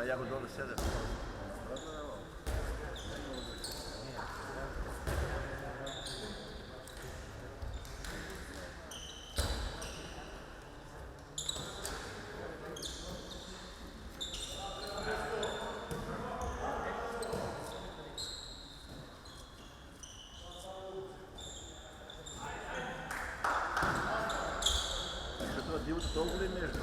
Ja go dole sedem. Što divite toliko li nešto?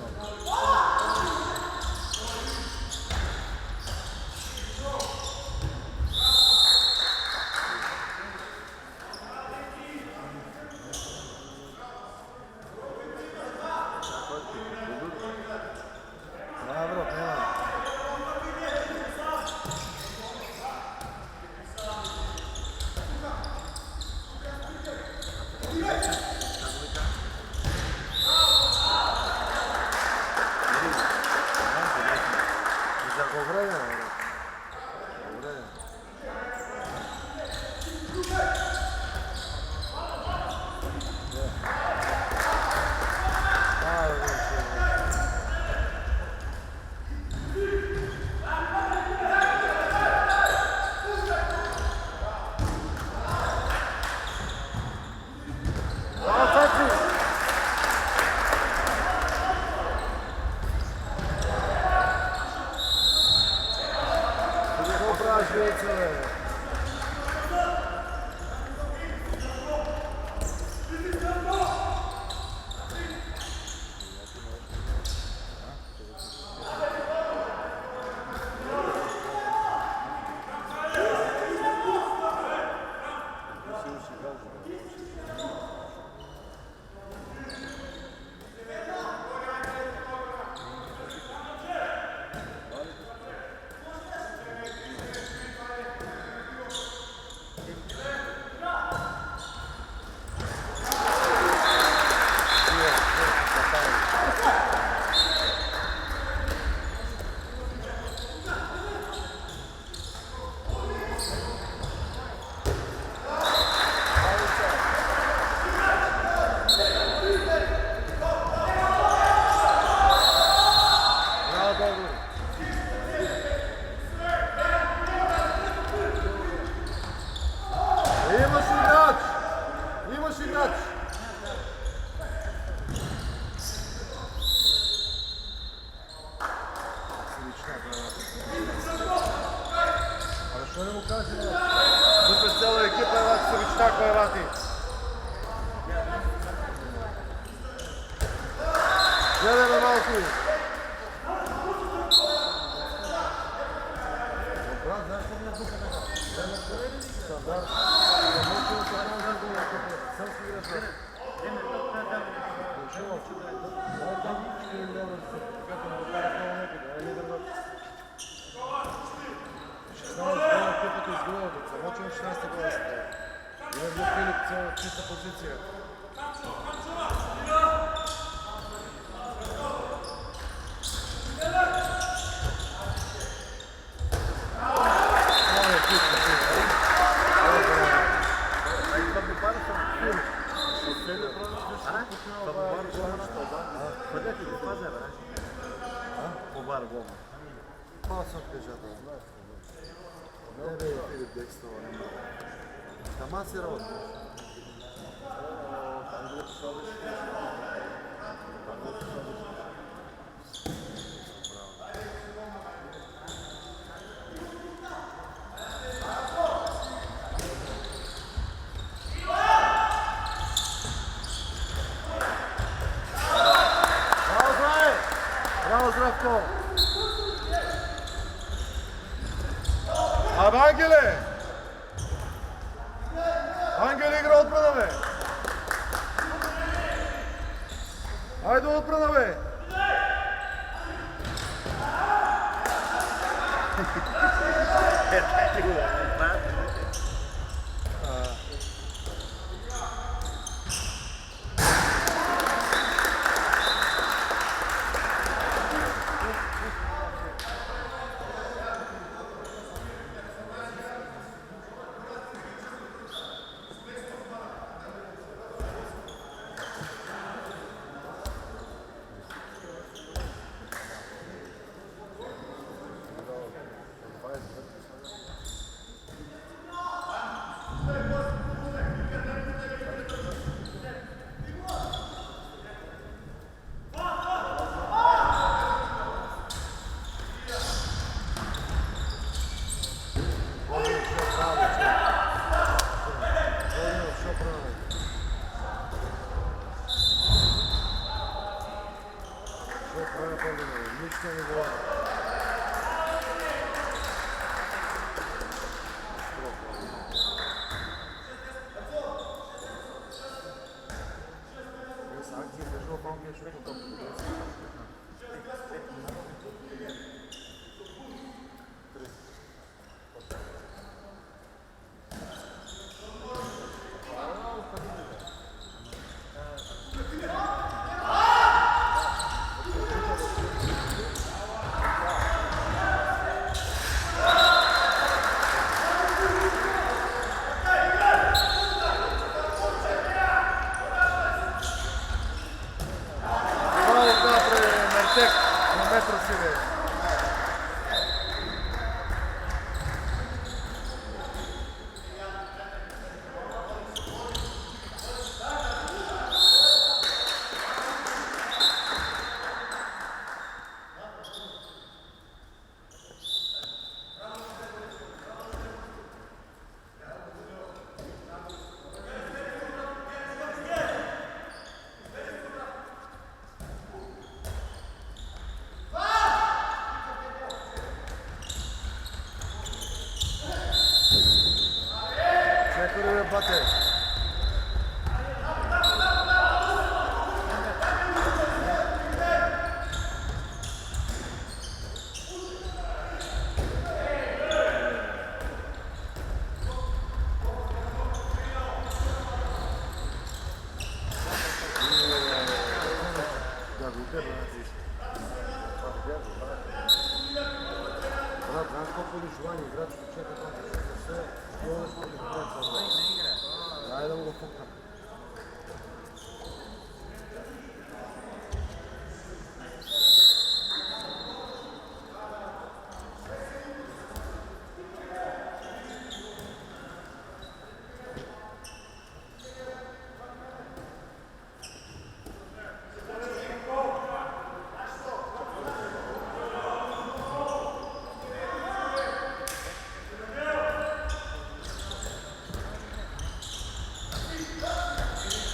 Angele igra odbrana, bе! Ajde odbrana, bе! Фате. Брат, знаеш колко ли желание играч чека там да се долу ще ги играят с това. Дай да му го фукнем.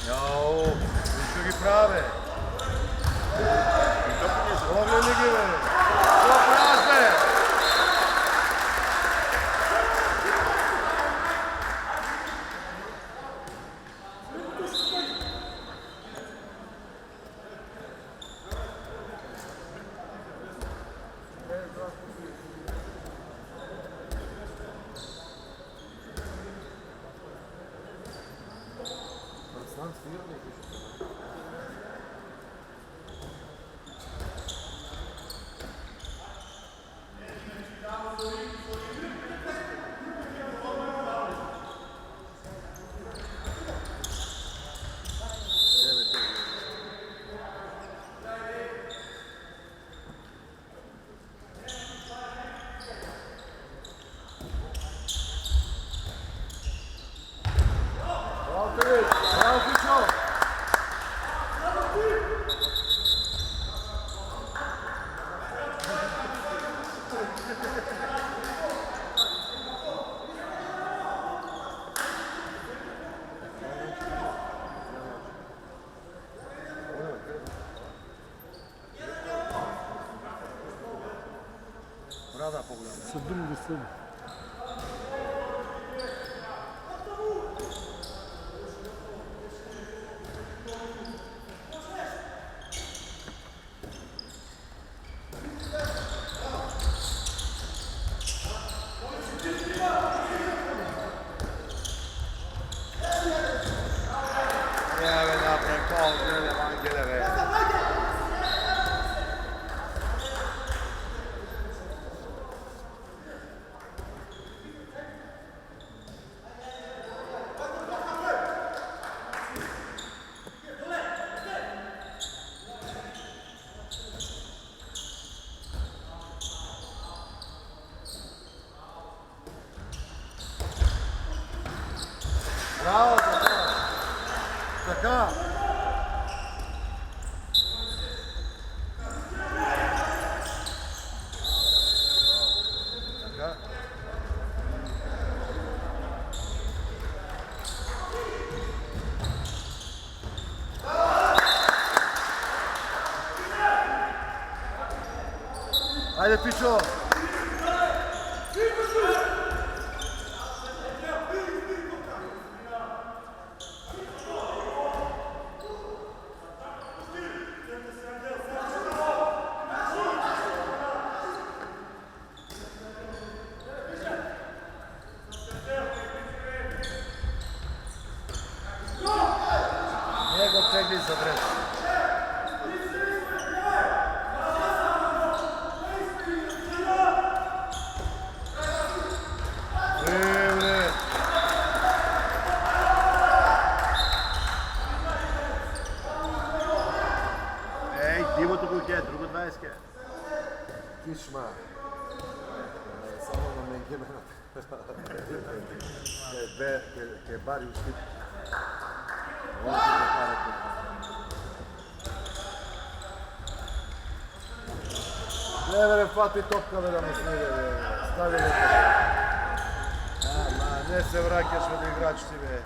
Яо, виж ги праве. Погледни ги, бе. Какво правиш, бе? Сам стоят да пишат. Браво, Филип! Браво, Фичо! Брада, по-голямо. Са други са. Ja, bе, напред, пол, гледай, Ангеле, бе. Браво, така. Така. Така. Ajde, Pičo! Njegov tegli za dres. Ej, дивото го ке, друго 20 ке. Кишма. Само на Менгемената. Ке бари ушти. Не, бе, фати топка, бе, да му сниде, бе. Стави ли те. Ама, не се вракеш от играчите, бе.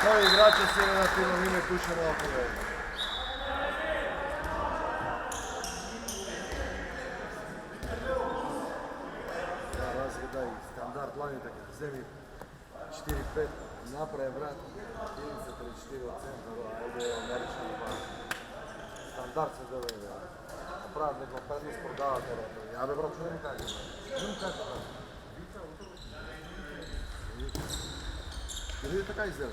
Той играча се на тино име туше малко, бе. Да, разгледай стандарт ланите, като вземи 4-5, naprej vrat, 30-34 od centra, ovdje je američka dva. Standard se zove, ja. Napraviti neko prednost prodavati, ja bi vraću ne kažem. Ne kažem tako. Jer vidite kaj izgleda.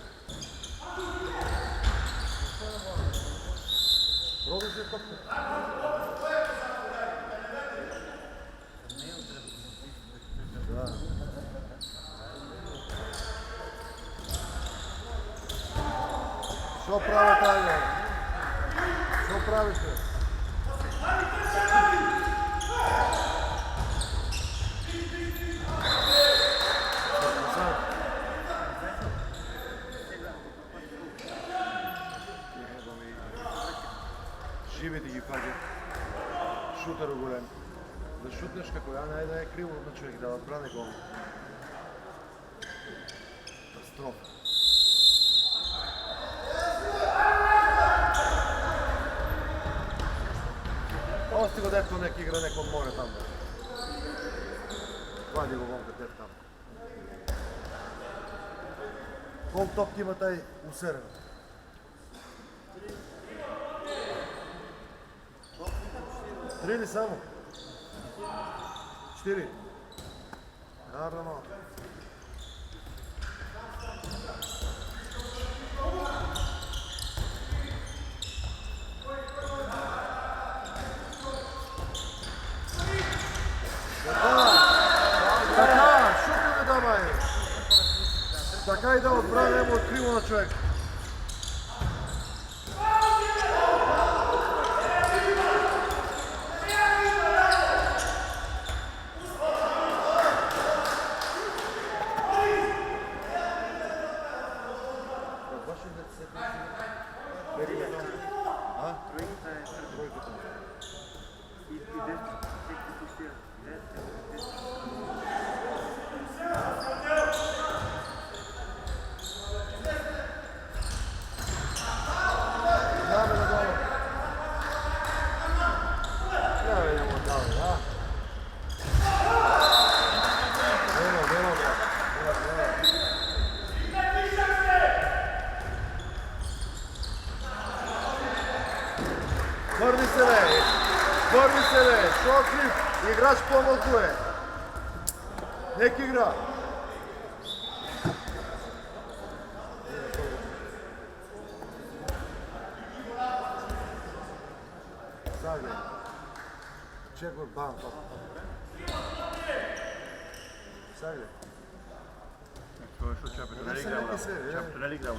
Produži topno. Da. Što pravi Tanja? Što pravite? Живите ги пази. Шутър голем. Да шутнеш како ја најде е криво на човек да отбране гол. Катастрофа. Ости го дето нек игра некој од море таму. Вади го момка дет таму. Колко топки има тај усерен? 3 ли само? 4? Наравно. Така, шутно не давай. Така и да отбране му откриво на човек. Върви се, бе! Що крив? Играч по-малко е! Нек игра! Сагле. Чек го бам, папа. Сагле. Това е що Чапетонели играл.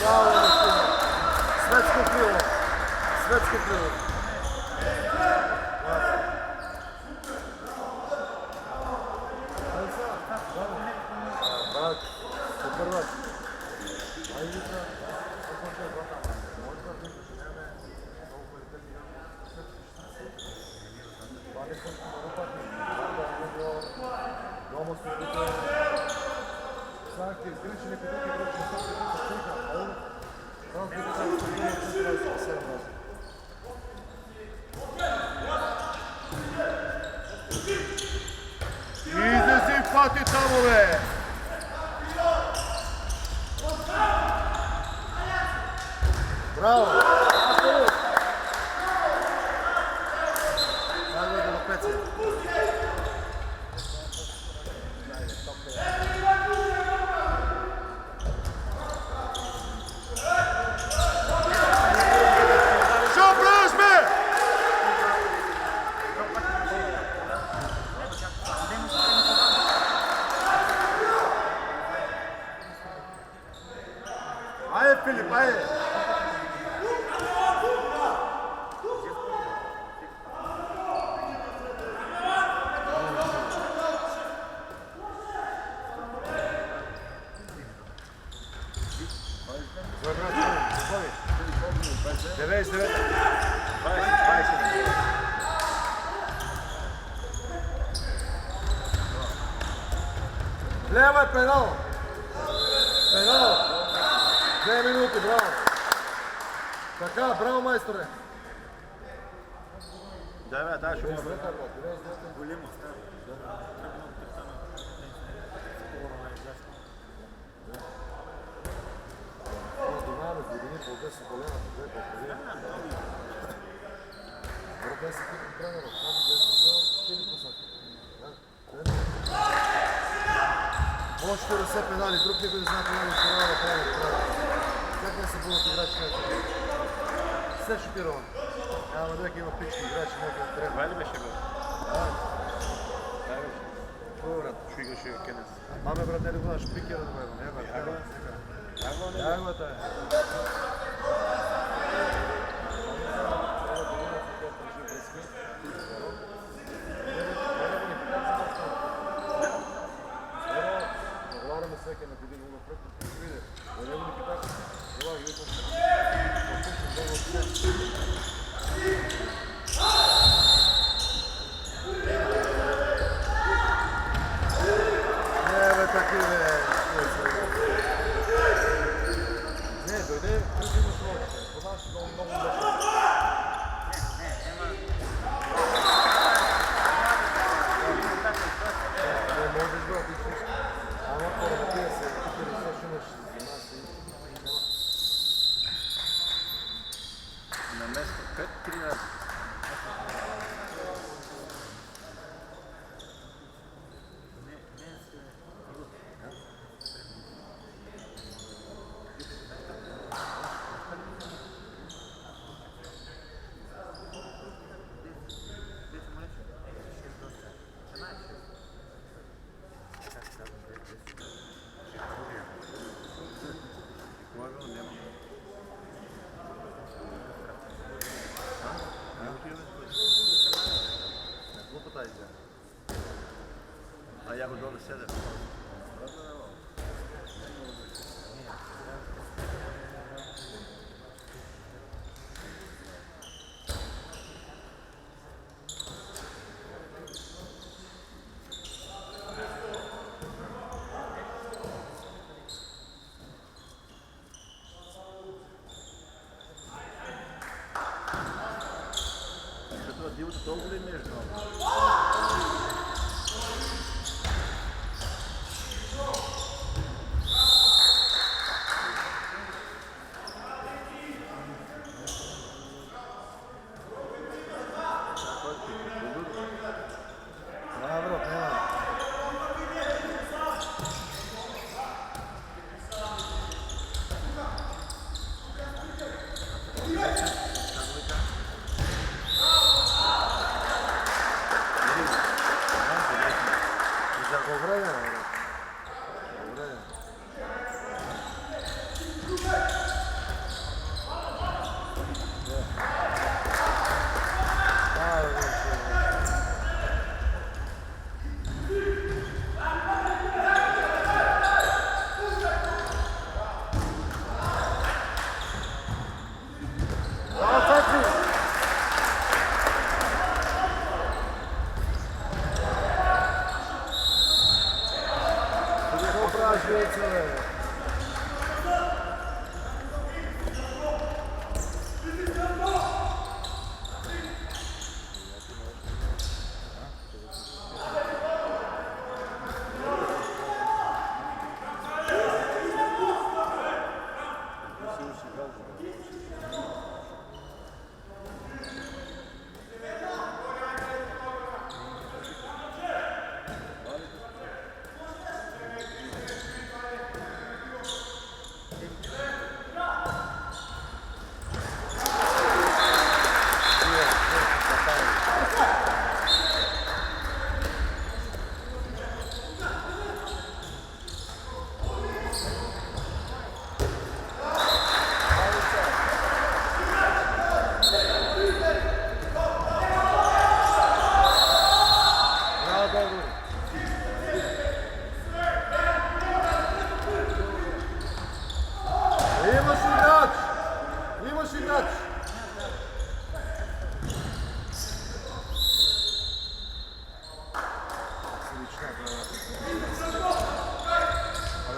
Браво, Мартина! Светско крило! Светско крило! Брат, съпърват! Айдица! Дома службите... Санки, гречи не където гречи, не са излези Фати тамо, бе! Браво! Хайде да напеца. Айде, Филип, айде! Девет. Лева е пенал! Пенал! 2 минути, браво! Така, браво, майсторе! Да, да, ще може. Големо става. Тръгна от тъпта на скоро на изясно. Внимаваме с години по 10 колена, по 2 по 3. Добре, 10 типи тренера, само 10 зел, 4 посоки. Можете да се педали, друг никой да знае педали, трябва да прави. Как не се будат играчи на това? Все шокировано. Няма дека има пички играчи, някой да трябва. Това ли беше бе? Да. Това беше. Какво брат? Шуигаше Кенес. Маме, брат, не ли го наш пикера да бъдем? Не, брат, Ягва. Ягва не? Ягвата е. Разговаряме всеки на година напред, да се види. Да не бъде така. Това е видно. Не, бе, таки, бе. Не, дойде преди на срочите. Това ще много беше. Не, може да избрати всичко. Ама по-ръкия се, тук ли се шумаш за нас и На место 5-13. глупата идея. А я го долу 7. Дивото толкова ли между? Браво, няма. Добре, бе. Добре.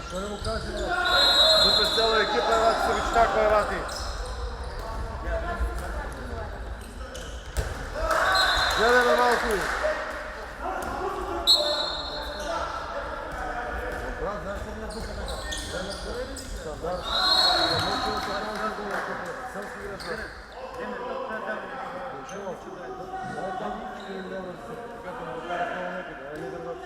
Що не му каже? През цяла екипа елати са вичтако елати. Гледаме малко. Брат, знаеш какво ми е тук така? Стандарт. Замочил се една за тук. Сам си играш на... Дошъл. Дай там 4 лева за като му докарат много някъде. Ай, не дърват.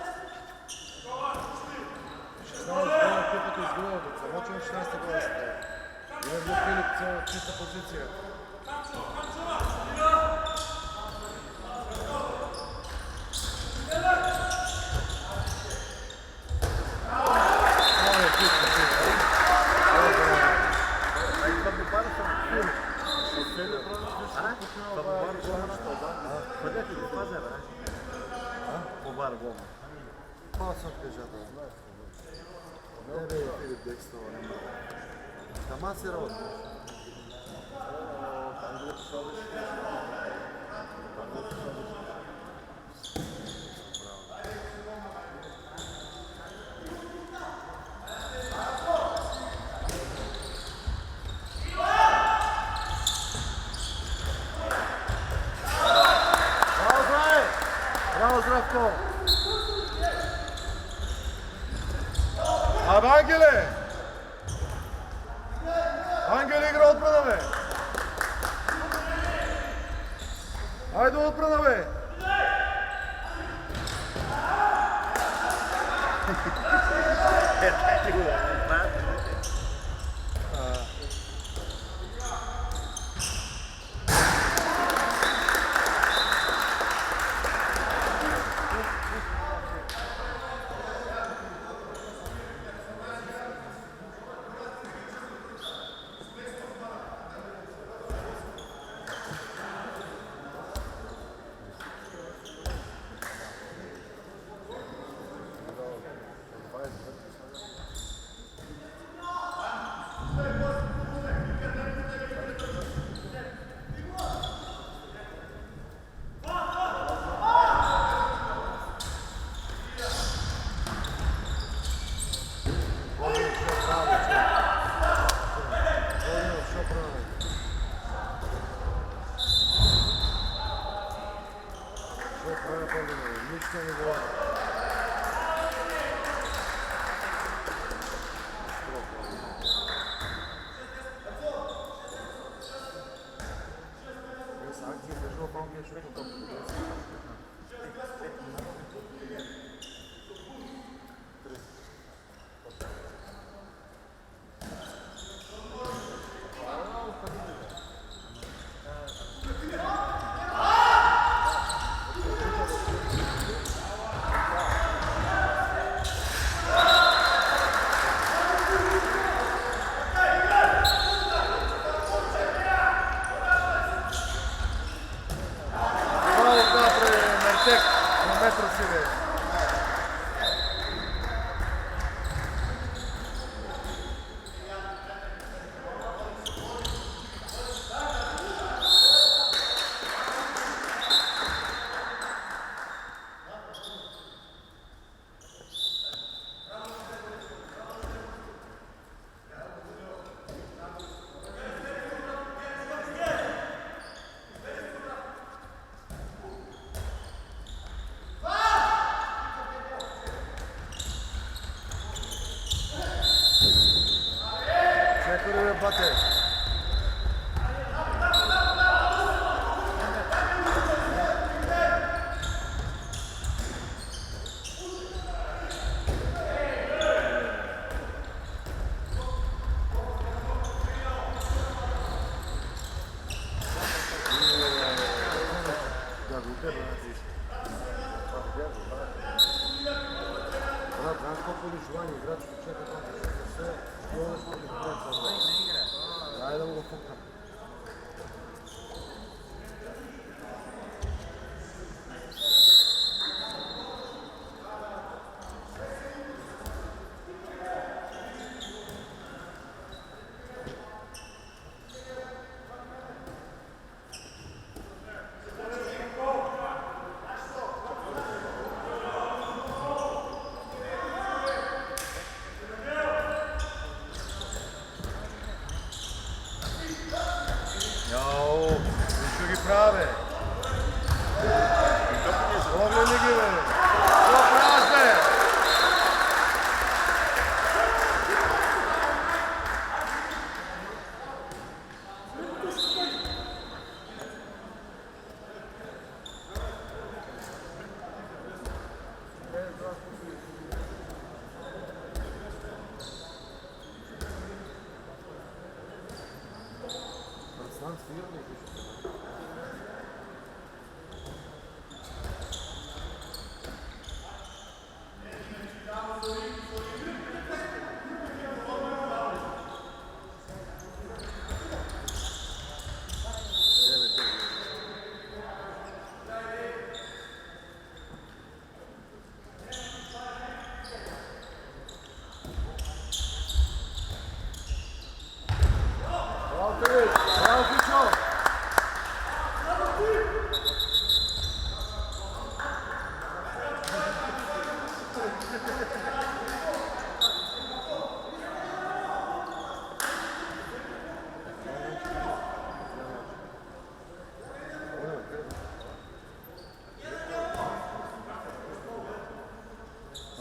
16 гола екипата изгубила. Замочил 16 гола се дава. Не е бил Филип цяла чиста позиция. Пасът кажата, знаеш какво? Не бе, Филип Декстова, не мога. Тама си работи. Браво, Здравко! Абе, Ангеле! Ангеле игра отбрана, бе! Айде отбрана, бе! Нищо не говори. Акция държал по-мия шут от топката. Bate. Брат, знаеш колко ли желание играч чака там да се гола ще ги играят. Айде да му го фукнем.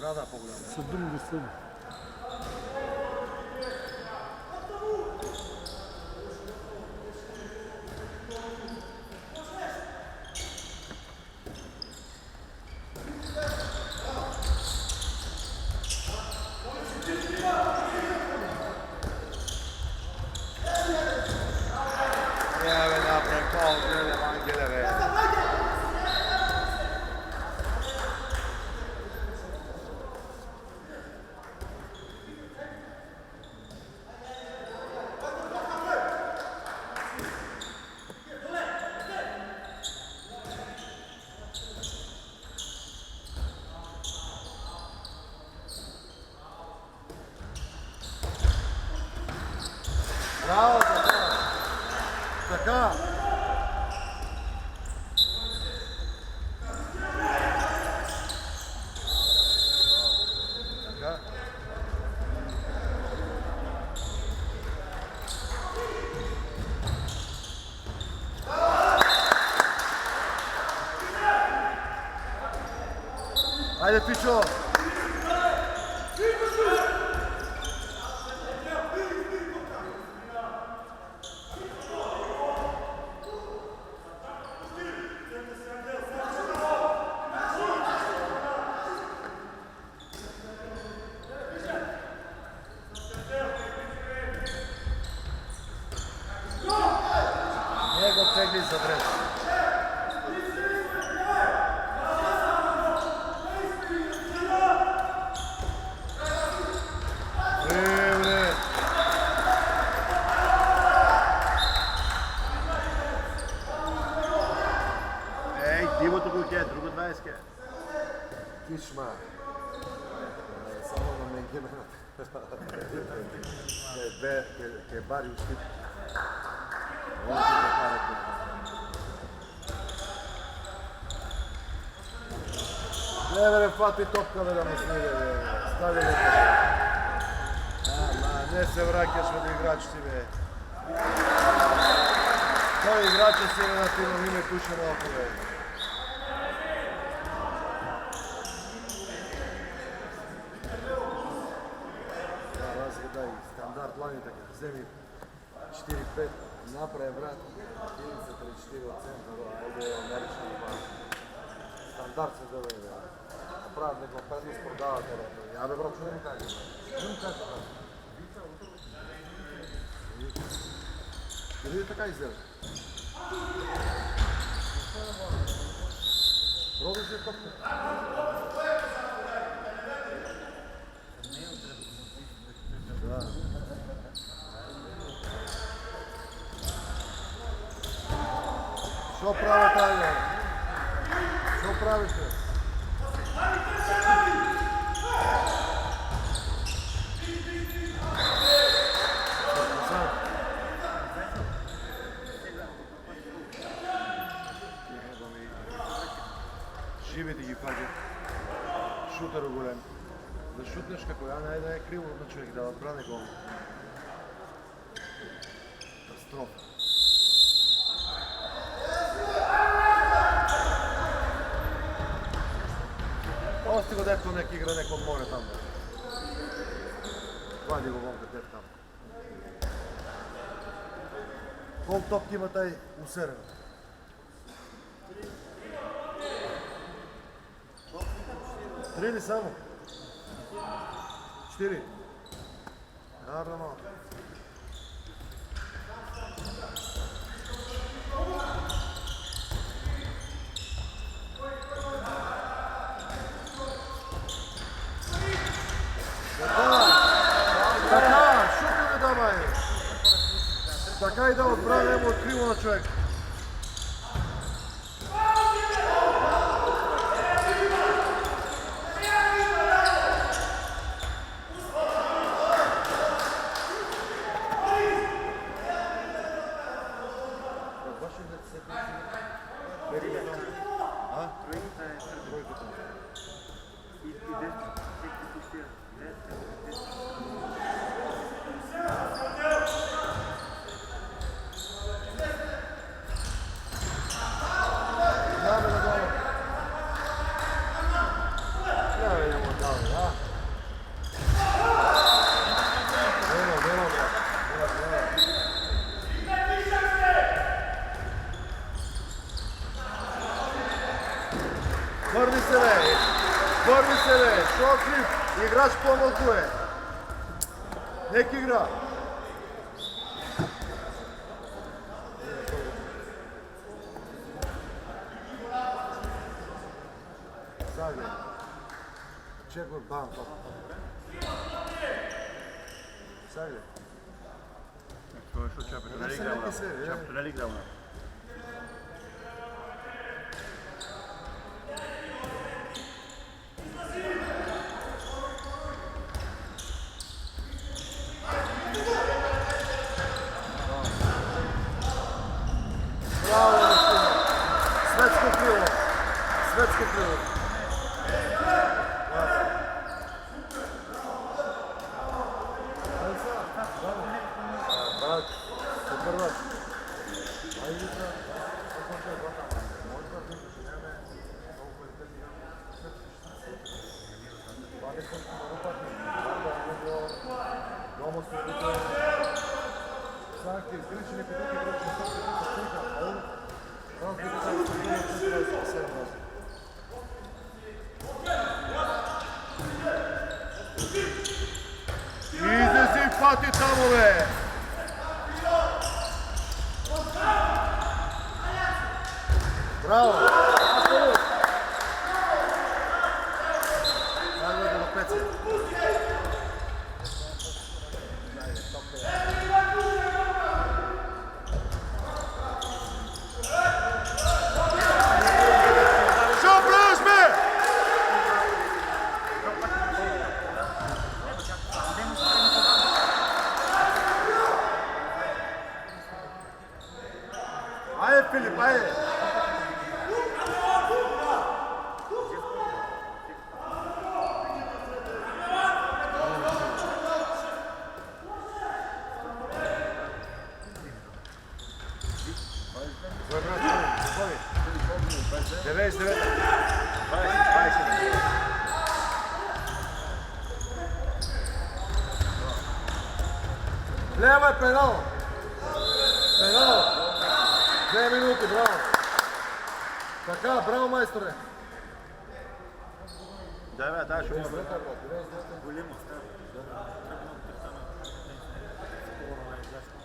Брада по-голяма. Са други съди. Ja bih napravim kao gledam Angeleve. Браво, така! Така! Така. Ajde, Pičo! Njegov tegli za dres. Bre. Ej, дивото го е, друго 20 е. Кишма. Само на Менгимена. Che bari usciti. Не бе, фати топка да му снига, бе. Стави ли те. Ама, не се вракаш от играчите, бе. Той играча си на тимо име пуше малко, бе. Разгледай стандарт лани така. Вземи 4-5, направи брат. Единица 3-4 от центъра, айде амерична два. Стандарт се добре, бе. Направят некомпетентност, продавате, бе. Я бе, брат, че не ми кажа, бе. Не ми кажа, брат. Дали така изглежда? Роби се топка. Да. Що прави тази, бе? Що правиш, бе? Живите ги пази. Шутър голем. Да шутнеш како ја, најде е криво на човек да отбране гол. Катастрофа. Ости го дето нек игра некој море там. Вади го вонка дет там. Колко топки има taj усерен? 3 или само? 4? Нормално. Така, шутно не давай. Така и да отбране му откриво на човек. Против! Играч по-малко е. Нека игра. Саге. Чекай, бам, бам. Саге. Това е защото чапето не ли се играл нека се, много. Чапето не ли играл много. Браво, Василия. Светско крило. Светско крило. Брат, супер брат. Айде да. Дома служител. Санки, изгричи някой друг играч, не са Излези в пати тамо, бе! Браво! Хайде да напеце. Шо правиш, бе? Айде, Филип, айде! Девет, девет. 20. Лева е пенал. Пенал. 2 минути, браво. Така, браво, майсторе. Да, бе, да, ще го Големо става. Трябва много търтана. Скоро е ясно.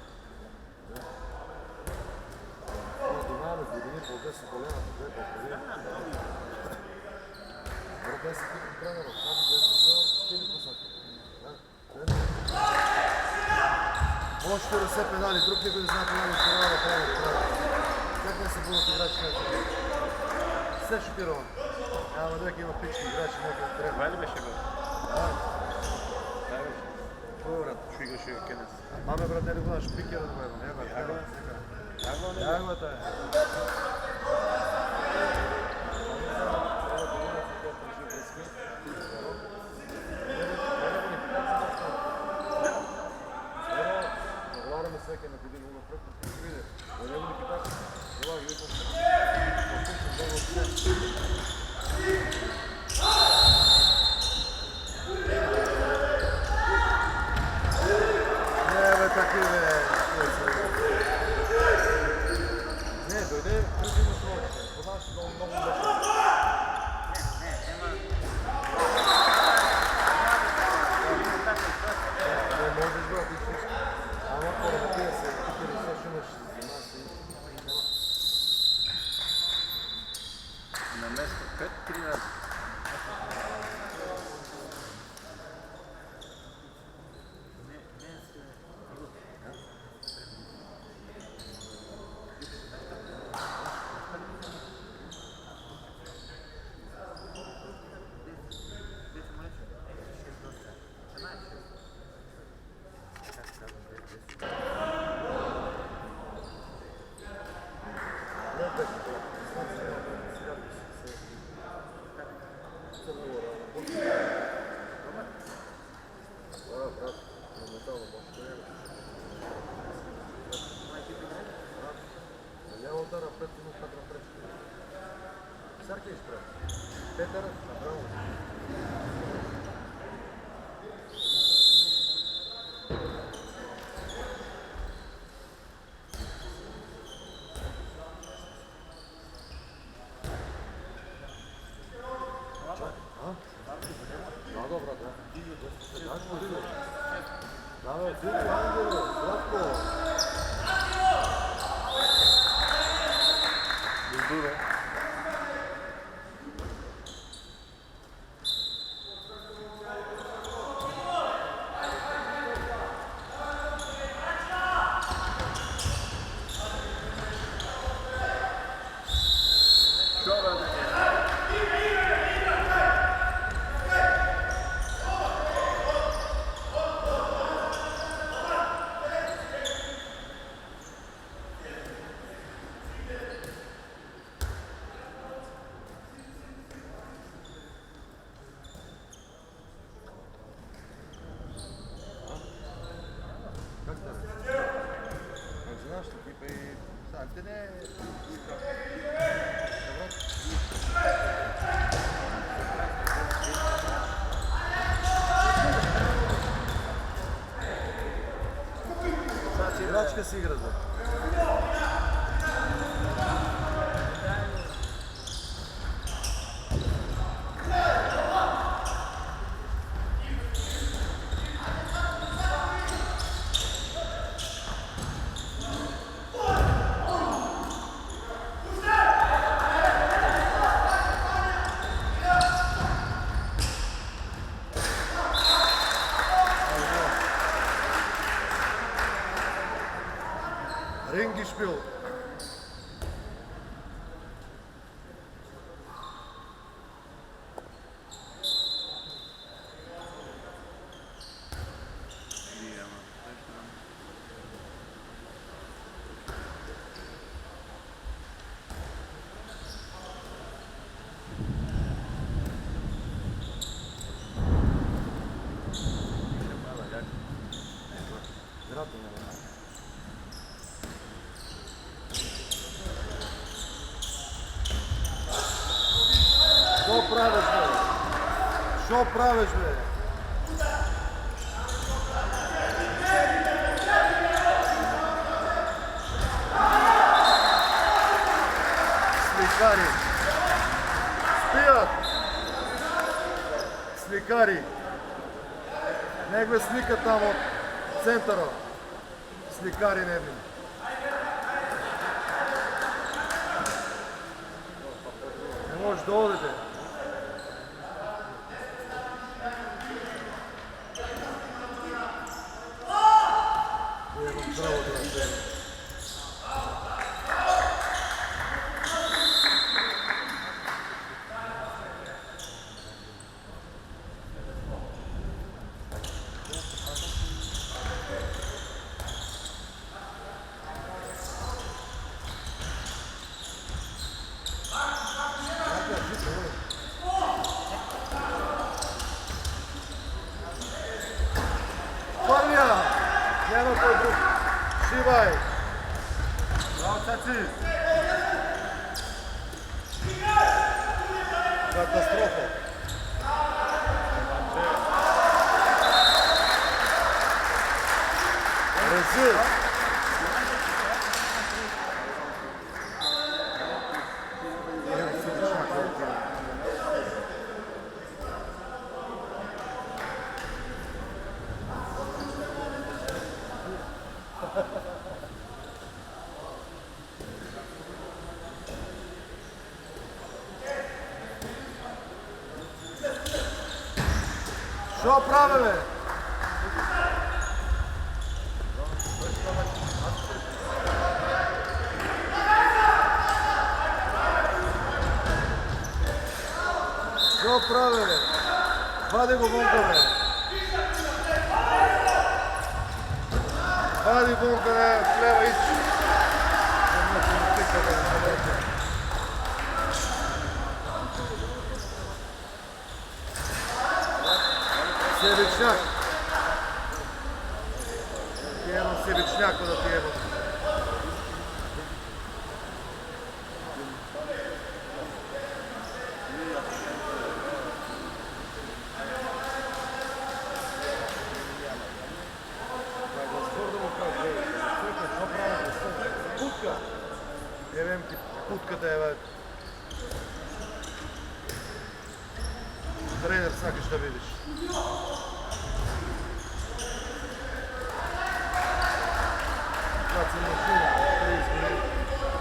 Внимаваме, години по 10 колена, по 2 по-половина. Бро 10 типи тренера, само 10 зел, Филип Посаки. Още да се педали, друг никой не знае педали, това да прави. Как не се бъдат играчи на това? Все шокирован. Ама дека има пички играчи, някой трябва. Това ли беше, бе? Да, беше. Какво, брат? Ще играше Кенес. Маме, брат, не ли го наш пикера да го има? Не, брат, Ягва? Ягва, не? Ягвата е. Разговаряме всеки на година напред, но ти види. Да не го ни питаш. Това ги виждам. Не, бе, таки, бе. Не, дойде, преди има срок. Подаваш много беше. Не, можеш да ти слушаш. Ама по-работия се, ти не слушаш, имаш за нас и... На место 5-13. Удара пред му кадра пред. Сарки изпред. Петър направо. Давай, отиди, Ангеле, сладко. Добре. Как да? Как за нашата екипа и санте не е... Играчка си игра за. Ringgespiel. Играта не е. Що правиш, бе? Що правиш, бе? Сликари. Спият. Сликари. Негове слика там от центъра. Сликари не би. Не може да одите. Имам право да разделя. Първия! Няма кой друг. Шивай! Браво, цаци! Катастрофа! Рези! Що прави, бе? Що прави, бе? Вади го вонка, бе. Вади вонка, бе, в лева ичи. Себичняк. Ти едно себичняк да ти едно. Путка. Евем ти путката е, бе. Тренер сакаш да видиш. mašina, 30 minuta.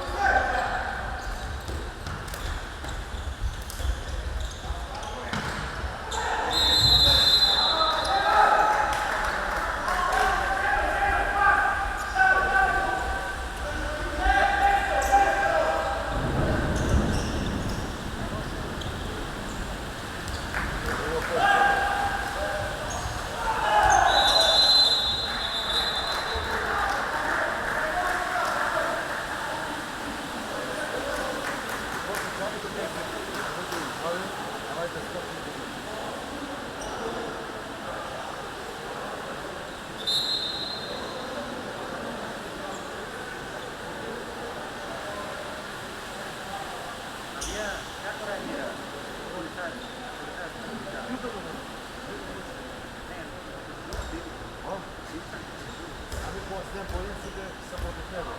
Tempo isso de se protegendo.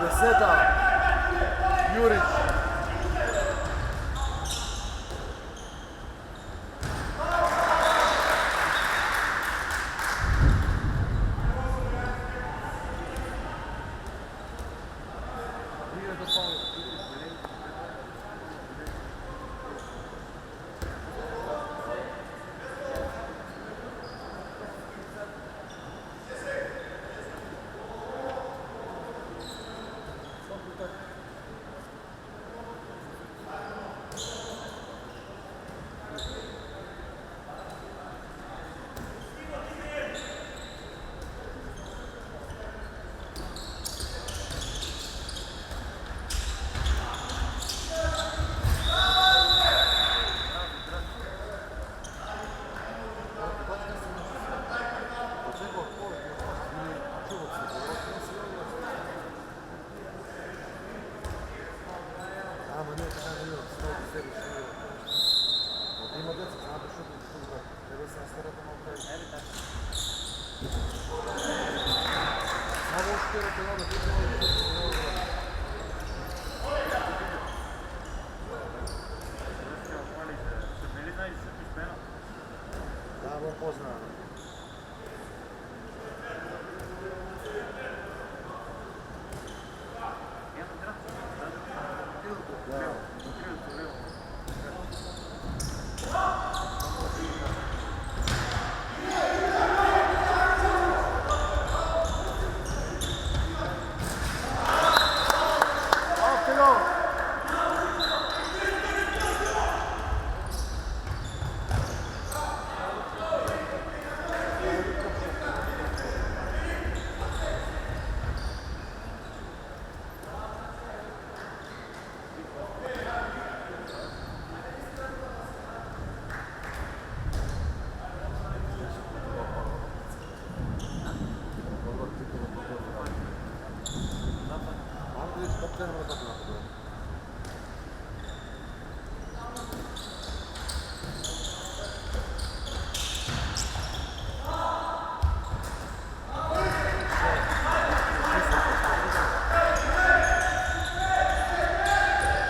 Deseta, Jurić.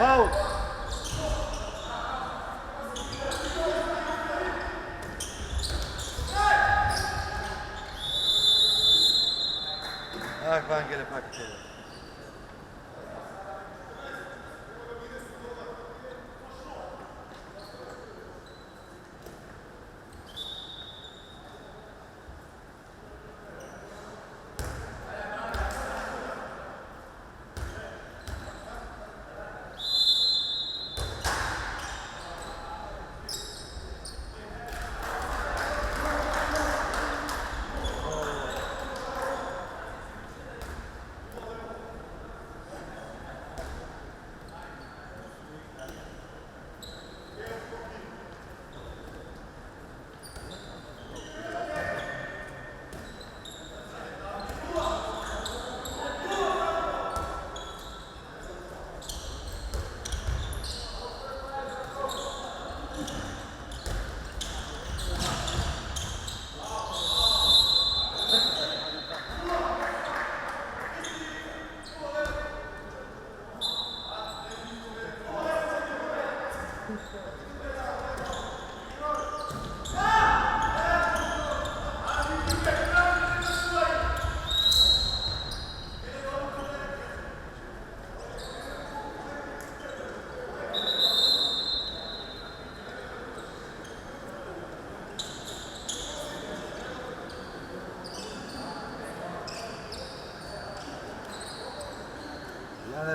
Foul! Ach, Wangele packt hier.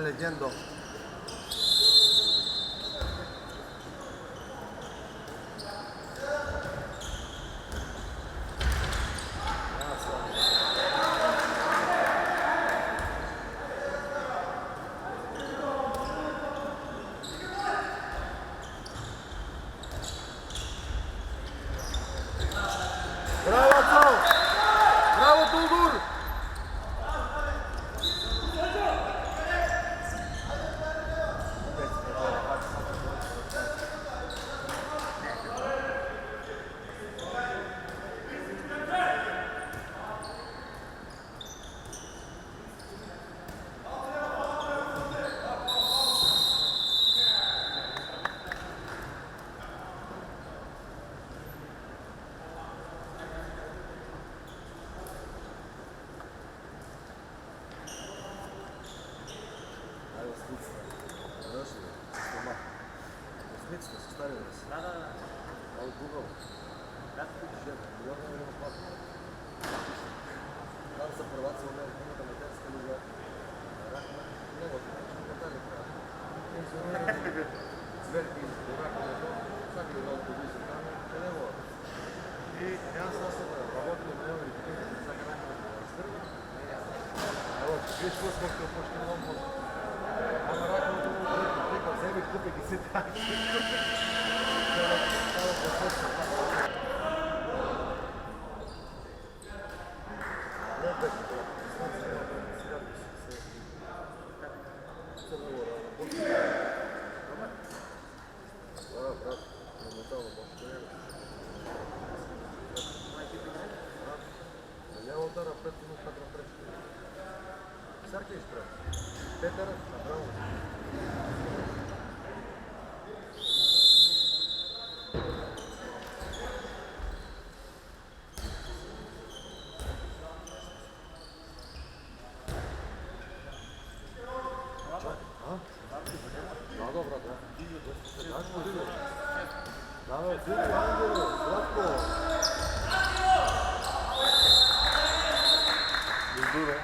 легендо. Браво, Ацал! Браво, Дулдур! Айде, Слица. Знаеш ли? Стома. Слицата съставила си. Да. От Google. Да. Милиона има плата. Там са първаци у мен, има американска лига. Много точно, Наталия трябва. Сверки, Ирака, всяка една от телевизия там, че не мога. И аз съм работил на него и всяка една от стърги. Ево, виж какво смъртил почти много много. Ама раковото му тека, вземе купи ги си тази. Удара пред му кадра пред. Сергей пред. Петър Абрамов. Да, добре, да. Давай, Дило, Ангело, Сладко. Дилдуре.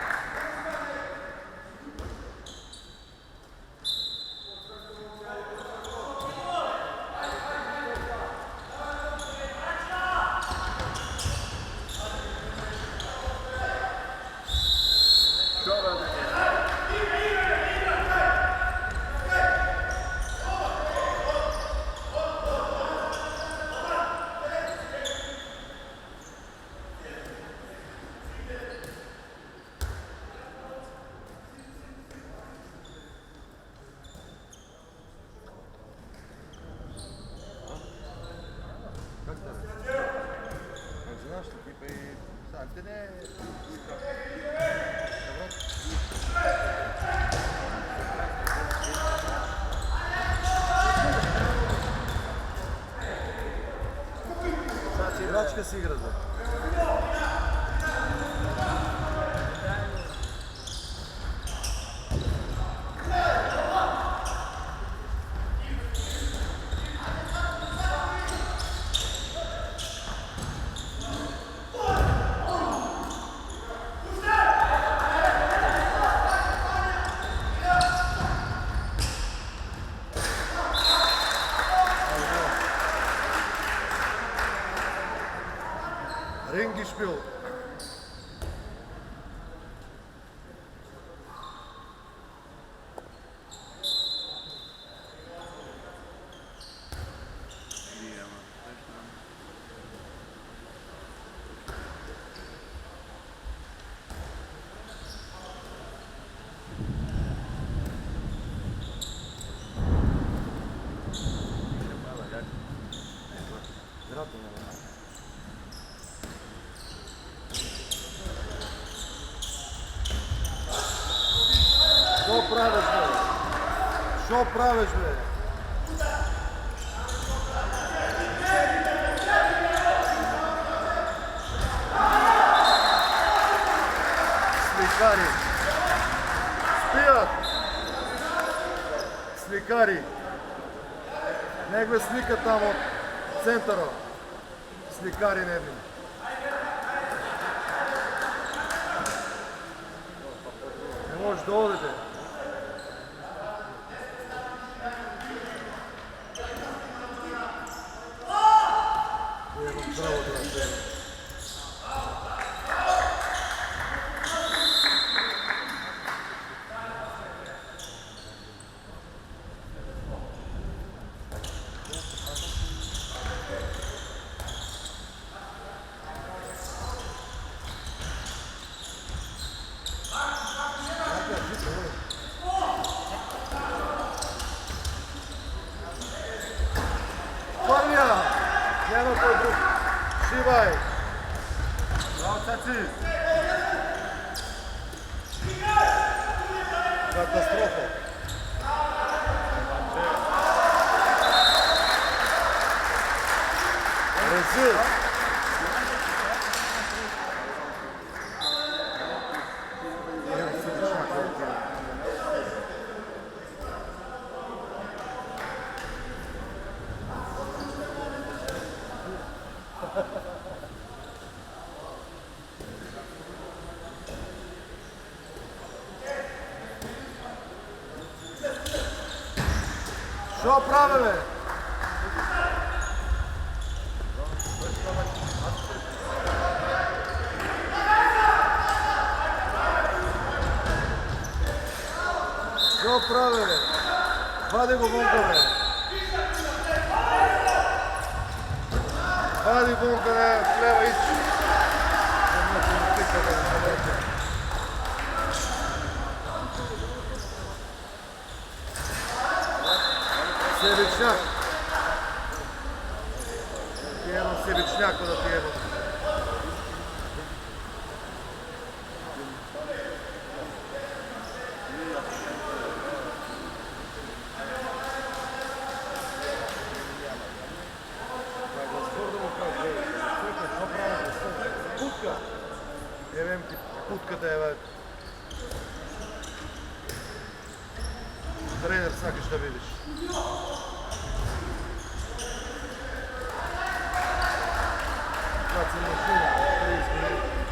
Как става? Как знаеш, екипа и... Сам те не е... Добре? Играчка си игра, бе. Ringgespiel. Що правиш, бе? Що правиш, бе? Сликари. Спият. Сликари. Негове слика там от центъра. Сликари не би. Не може да одете. първия. Няма кой друг. Шивай. Браво, Цаци! Катастрофа. Резил. Що правиме? Що правиме? Вади го вонкаве. Вади вонкаве, лева ичи. Себичняк. Ти едно себичняко да ти едно. Путка. Евем ти путката е, бе. Тренер сакаш да видиш. Баци машина, 30 минути.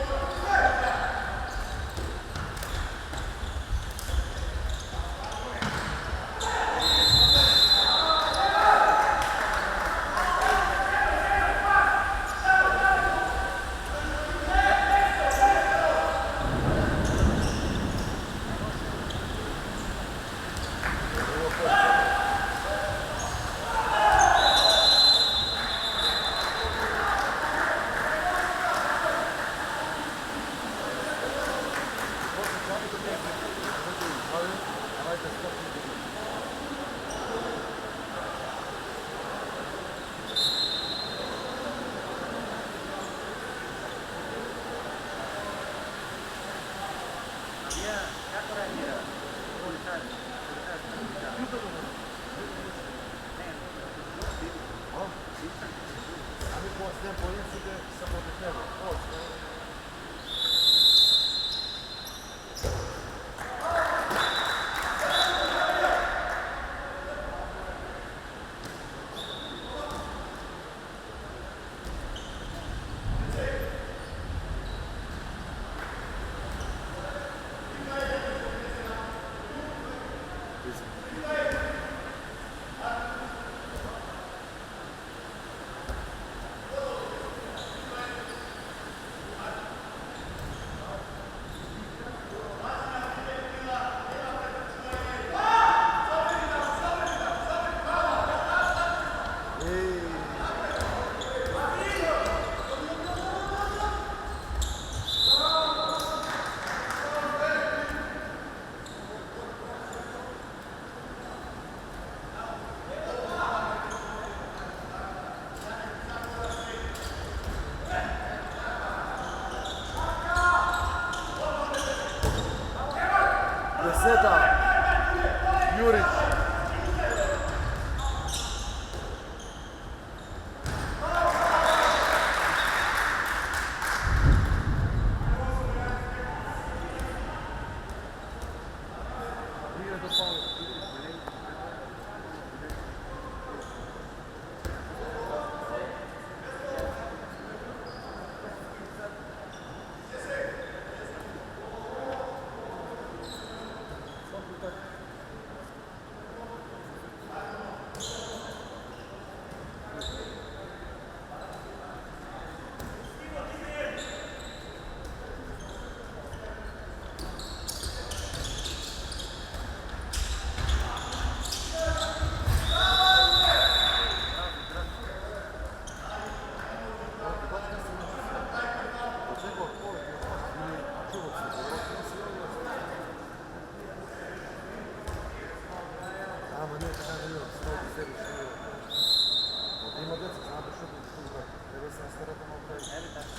старата на оправи. Ели така.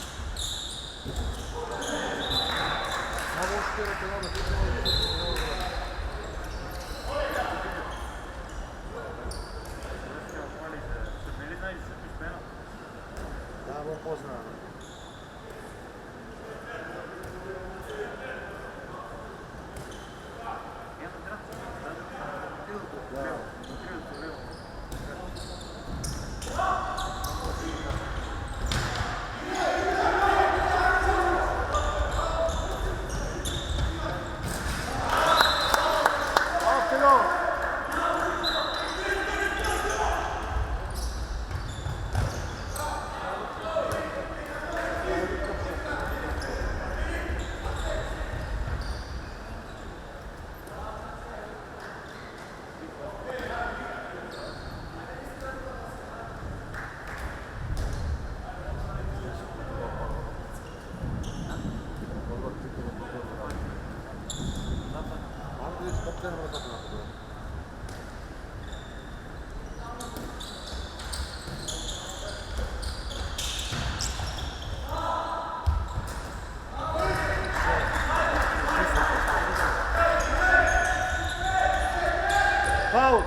Само още е това, да ти трябва да се много добре. Връзка мали се Белина и се Писпена. Да, бо познавам. Ема град. Да. Открито лево. Ottimo! Anche il capitano non l'ha fatto. Foul!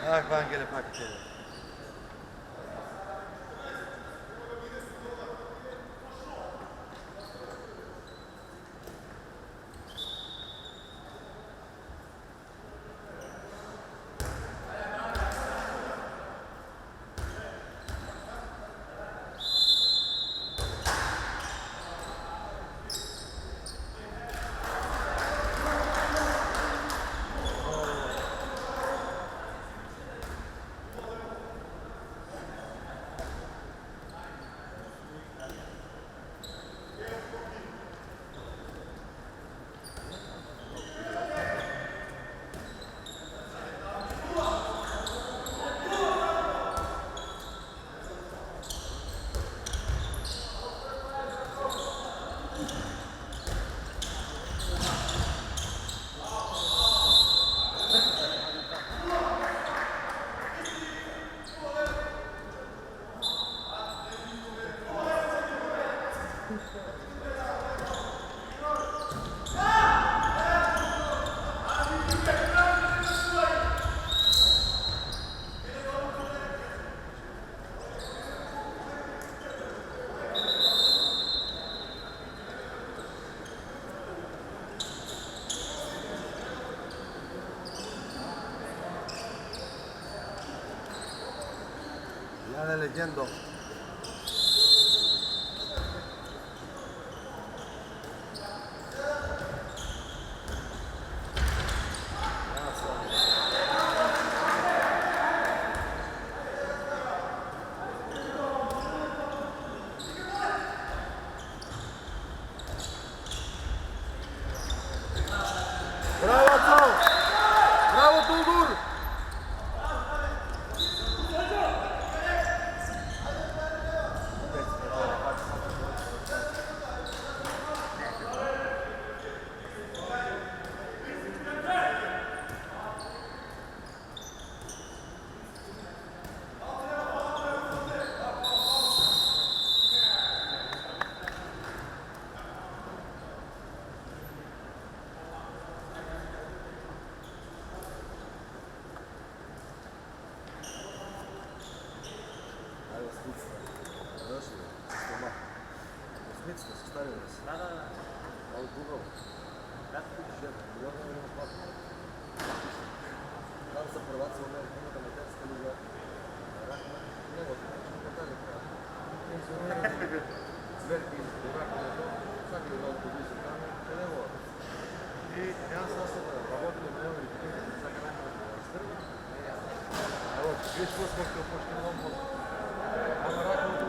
Ah, Vangele Pakete. Grande leggendo. Bravo Azzao! Bravo Tulgur! Смитство составили се. Да. А от Google. Да. Милиона време платно. Там са първаци от Американата матерска лига. Рахма, много не катали това. Сверки, диваки на това, всяка една от подвиси там, е него. И аз съм работил на нови репетиции, всяка една от стърги. Evo, viš ko smo kao pošto imamo, ajmo rakamo to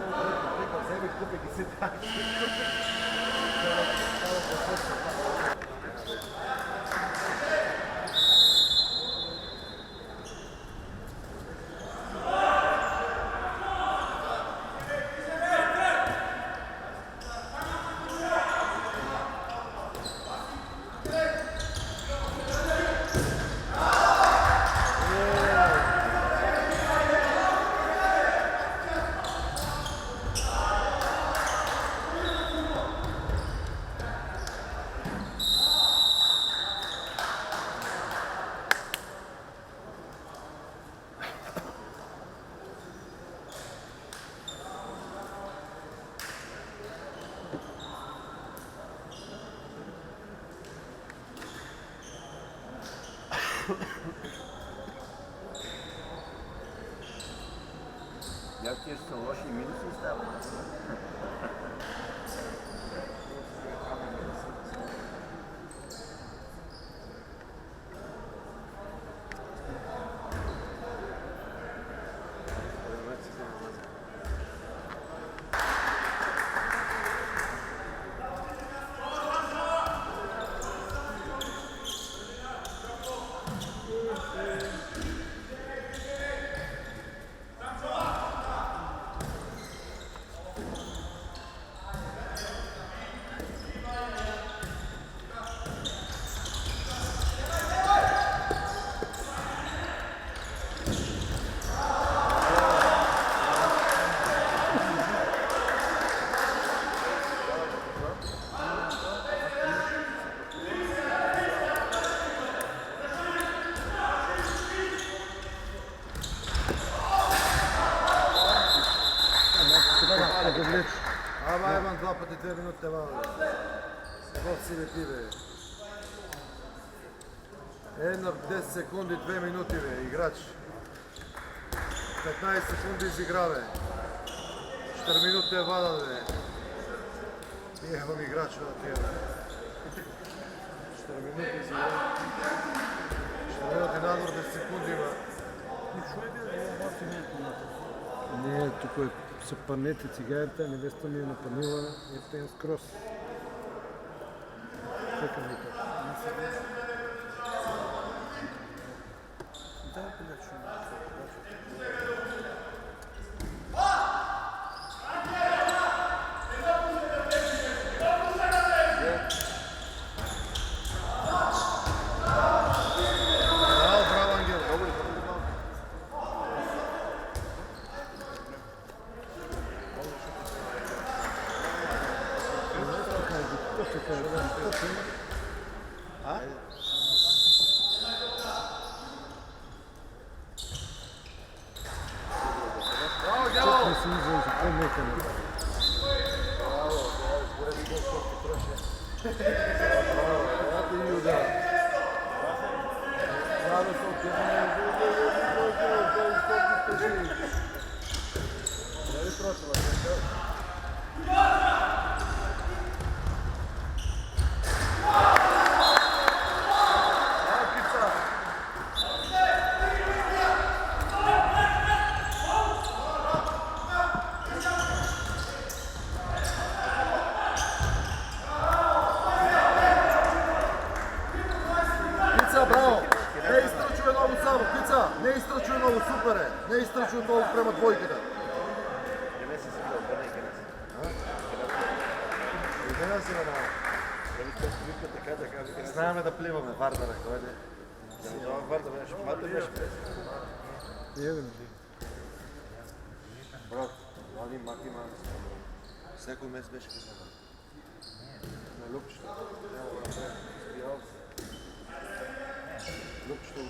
preko sebi kupi i se tako. Jakie są loši i minusy stavu? Ама имам 2 пъти 2 минути, ама в си лети, бе. Една 10 секунди, 2 минути, бе, играч. 15 секунди изигра, бе. 4 минути е вада, бе. Имам играч на тия, бе. 4 минути изигра. 4 минути надвор 10 секунди има. Не, тук са панете цигарите, невеста ми е напанила и пен с крос. Чекам ви така. Браво, Ангел. Чак не си излъжи, кой нека не. Пица, браво! Не изтръчвай много само, Пица! Не изтръчвай много, супер е! Не изтръчвай много према двойката. Идея си, браво. Знаеме да пливаме, Вардара, кой не? Евен. Брат, мали маки мали. Всеки месец беше казано. На Любчето. Любчето го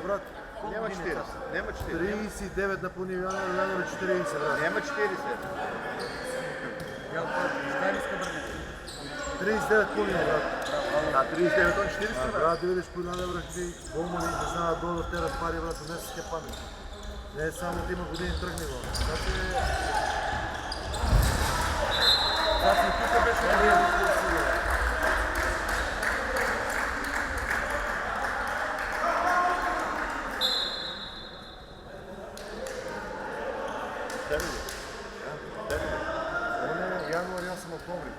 брат. Няма 40. Няма 40. 39 на понивяне, Янева 40, брат. Няма 40. 39 понива, брат. Да, 39 on 40. Брат, да видиш по една евро, ти болмани не знаят долу да те разпари, брат, не са те памет. Не е само да има години тръгни го. Значи... Аз не тук беше да видя да си го. Он е януари, аз съм октомври.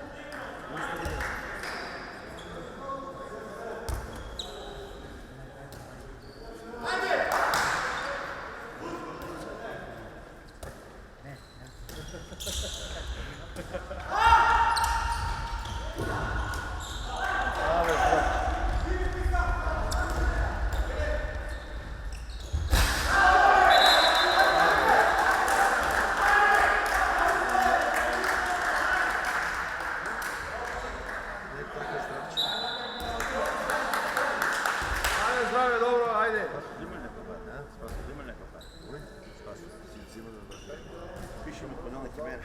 Пише ми понеделник и мене.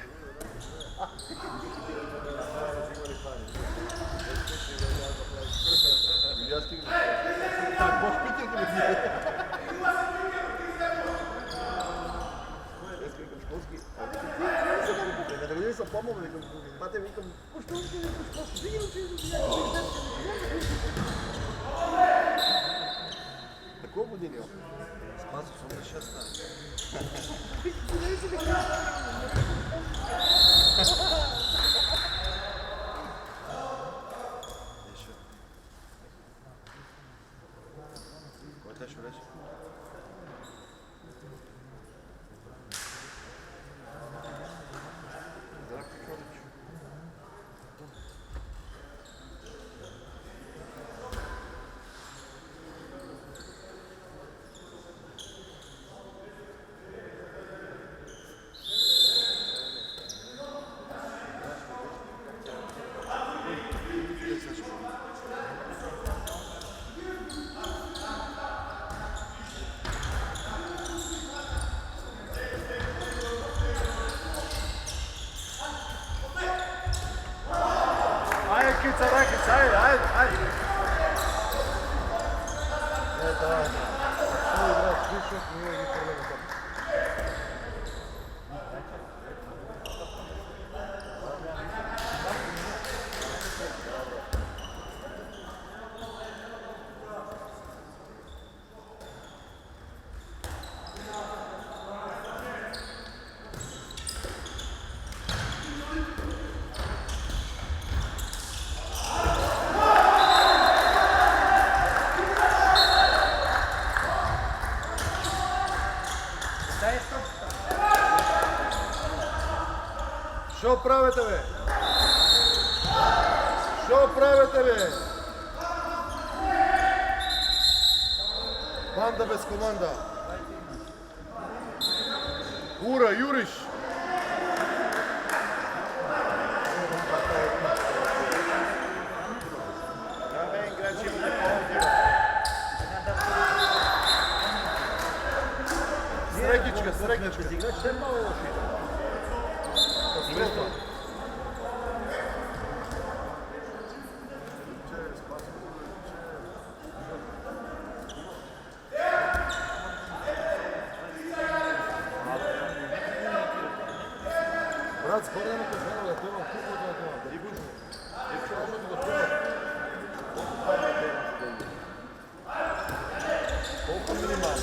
Бош питил ме ти. Днес викам школски. Не да го са помогли, викам, бате, викам, що ще ви школски? Диги ми че на колко години? Спасо съм на 6. Кой те ще рече? Здравко Чолич. Ajde, Kica, Rakić, ajde. Не, давай. Ще играеш висок, ние ги проблеми там. Що правите, бе? Що правите, бе? Банда без команда. Ура, Юриш! Срекичка, срекичка. Играч все malo loši. Катастрофа. Брат, скоро да ме кажа, да това купа да това. Дали го измислиш? Дали може да го това? Колко минимално?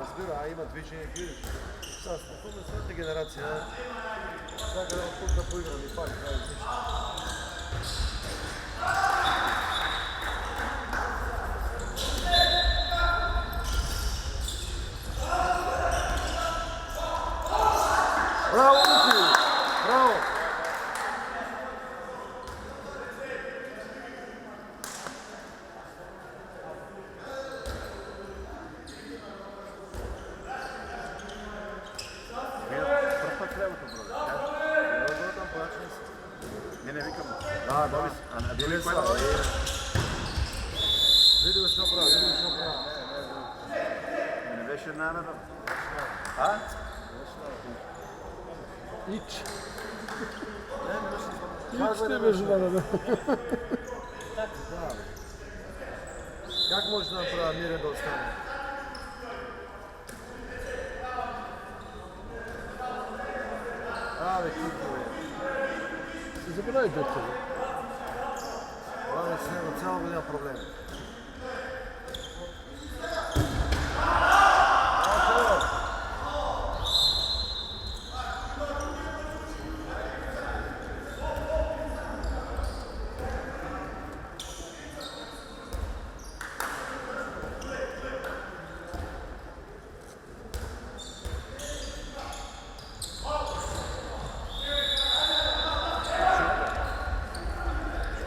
Разбира, а има движение, гледаш. Сега спокойно своята генерация. Всяка да тук да поиграм и пак прави нищо. Браво, Луки! Браво! Пръв път левото, брат. Не викам. Да, да. А на Били други са. кой да Видимо, що прави, видимо, що прави. не беше една на два. Ич. Каза, Не не беше да. Да. Как може да направя Мирен да остане? Абе, Кики, бе. Забравяй дете. Абе, с него цяла година проблем.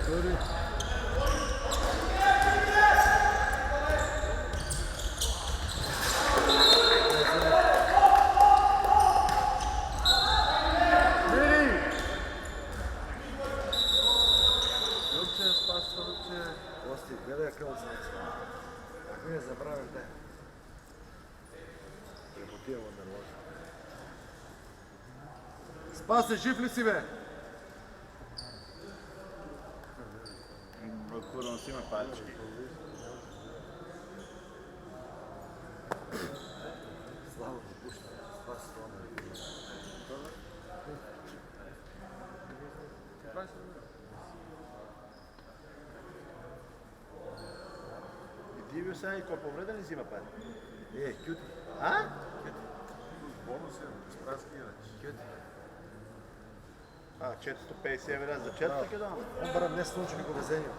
Втори. Пусти, гледай какво съм. Ако не забравим те. Работия му нервозно. Спасе, жив ли си, бе? Курно си има пачки. Слава ти пуща. Спаси това ме. И ти бил сега и кой повреден ли взима пари? Кюти. А? Бонус е, изпрашки иначе. Кюти. 450 евро за четвъртък е дома. Он барам не случи го везение.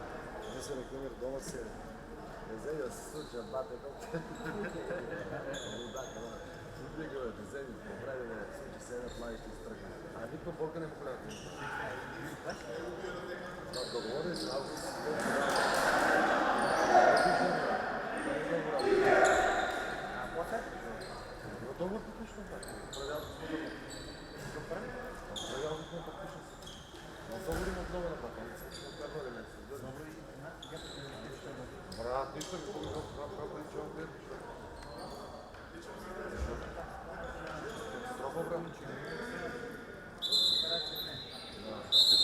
Не се рекламира дома се. Везение да се случи, бате колко. Лудака, да. Убига бе, везение, поправи бе, случи се една плави ще изтръгне. А никто болка не му гледа. Да, договори с август. Но договор подпишем так. Проверявам с договор. Проверявам с договор подпишем. Но договор има много на пата. Какво да не се? Брат, нищо не помня какво прилича от гледа. Строго време, че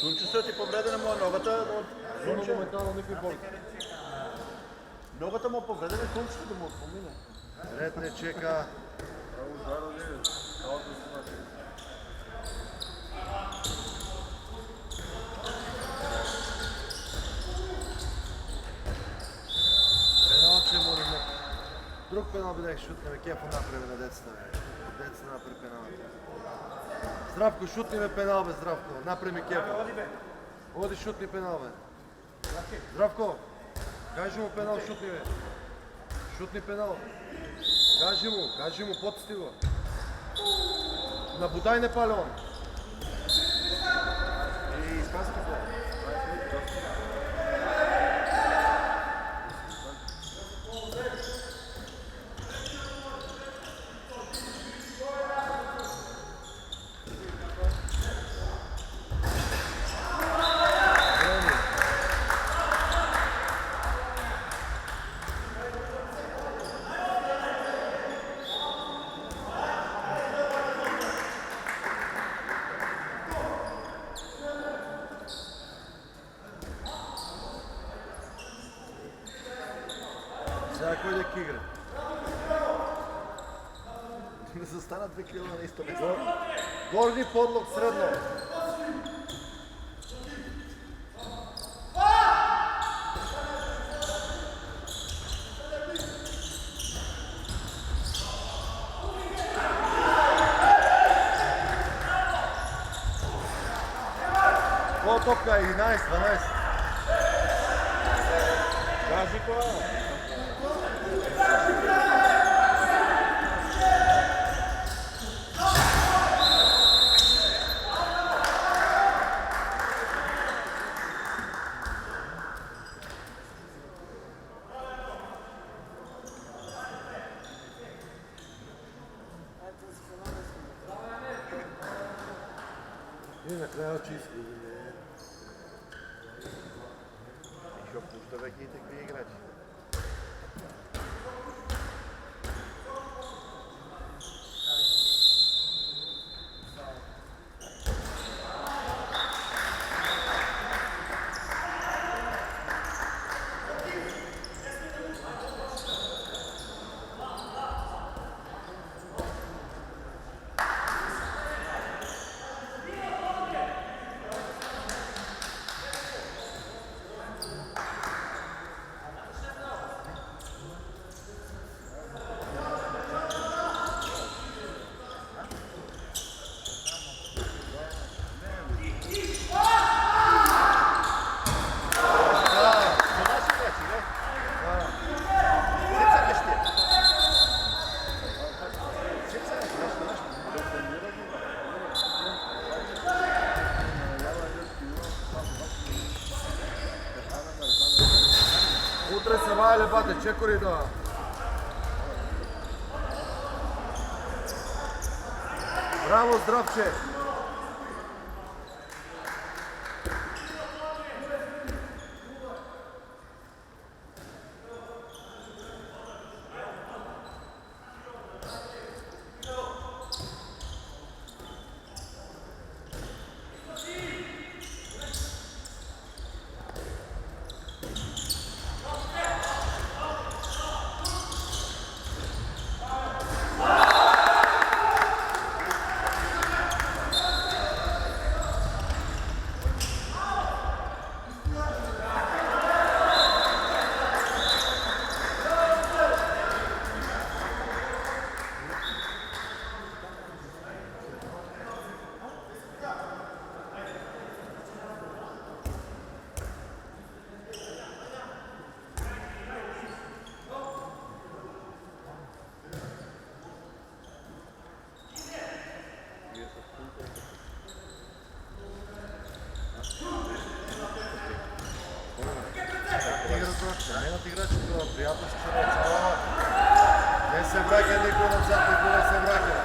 Слънчето ти повредена му ногата от Много слънче. моментално никакви болки. Ногата му повредена, слънчето да му отпомине. Ред не чека. Пенал, че му не му. Друг пенал бидех шутне, бе, кефа направи на децата, бе. Деца направи пенал. Здравко, шутни ме пенал, бе, Здравко. Направи ми кефа. Оди шутни пенал, бе. Здравко, кажи му пенал, шутни, бе. Шутни пенал. Кажи му, потсти го. Набудай не пали он. И спаси какво? Сега кой да игра? Не застана 2 кила на исто место. Горни подлог средно. Кола топка 11, 12. Кажи кой? И накрая чисти. Ще пуща веки и такви играчи. Утре се валя бате, чекори да. Браво, Здравче! проче. Нейната играчи това приятелски се ръцава. Не се враќа никой назад, никой не се враќа.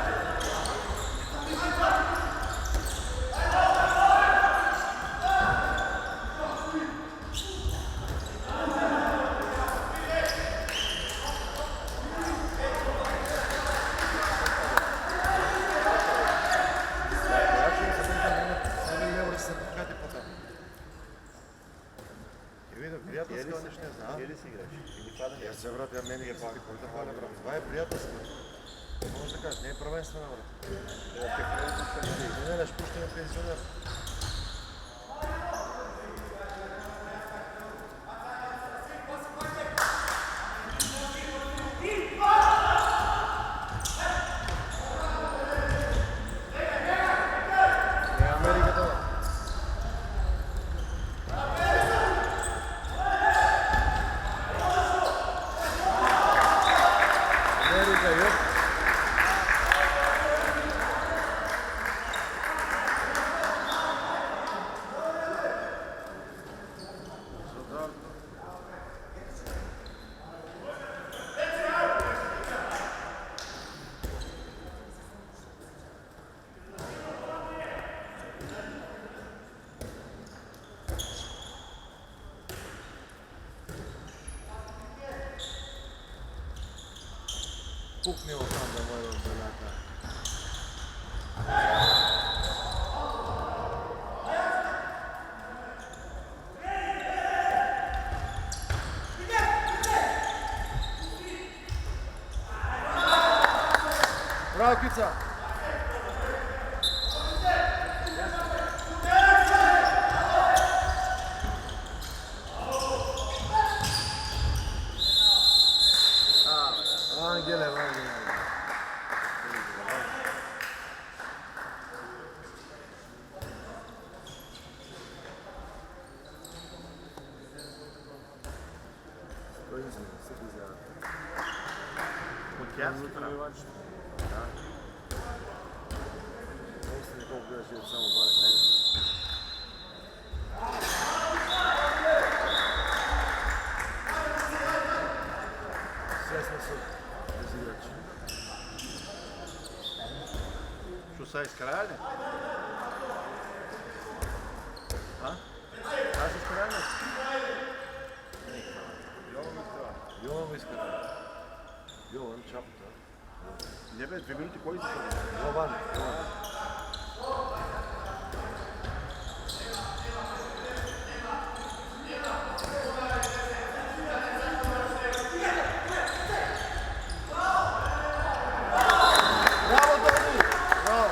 Приятелска нещо не знам. Или си играеш? Или това да не Я се брат, я мене ги пали, кой да пали, брат. Това е приятелска. Може да кажеш, не е правенствена, брат. Не, ще пущаме пенсионер. Не, Америката. Америка, јоп. Пукни го там да му е в белята. Браво, Кица! Ангеле, Ангеле. Стои се, се изява. Хотяци, брат. Наистина колко гледаш и само вали него. Свестни са тези играчи. Що са изкрая ли? А? Аз изкрая ли? Йован го иска. Йован, чапата. Не бе, 2 минути кой иска? Йован. Браво, Дони! Браво!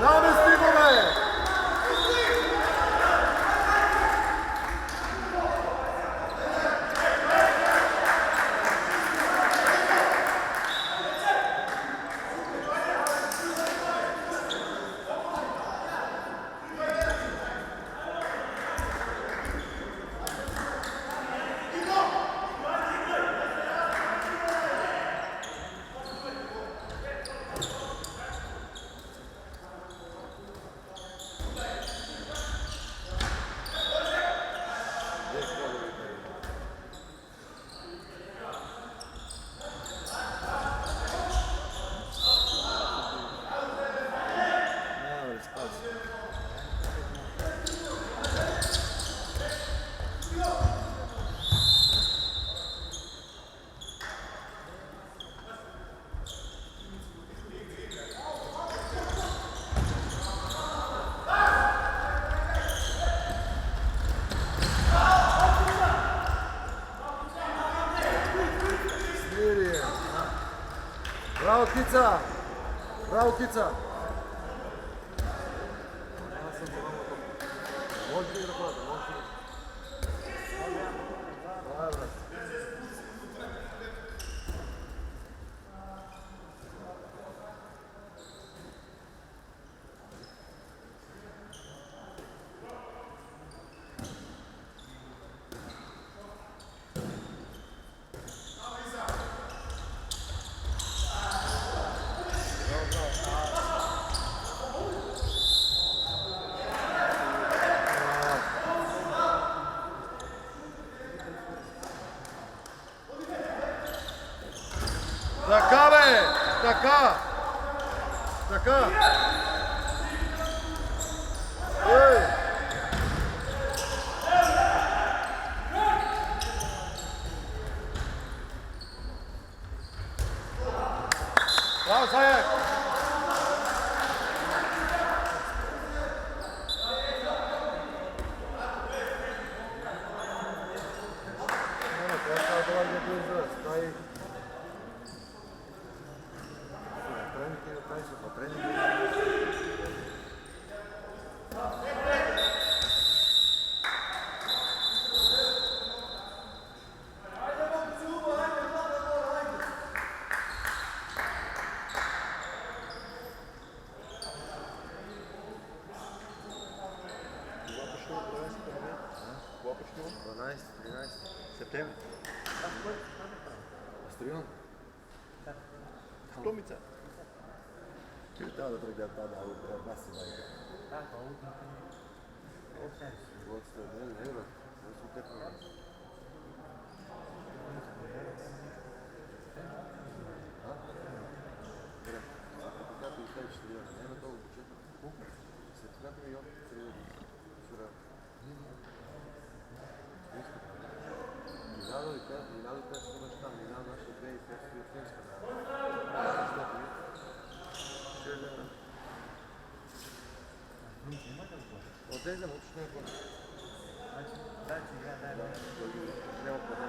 Намести го, бе! Браво, Кица! Браво, Кица! Може ли да ходите? Може ли? Добре, брат. 12, 13. Септември. Астрион. Томица. Ти трябва да прегледат тази от нас си майка. Водството не, брат. Не съм тепно. Сертификата и след 4 дена. Не е толкова бюджетно. Сертификата ми е от 3 дена. Минало и те са неща. Минало нашите 2 и 5 стоят в Финска. Отдезем, учиш не е план. Няма план.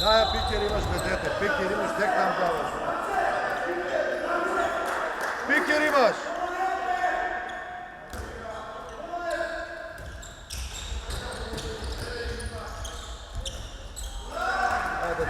Да, Питер имаш бедете. Питер имаш, тек там даваш. Питер имаш! Айде,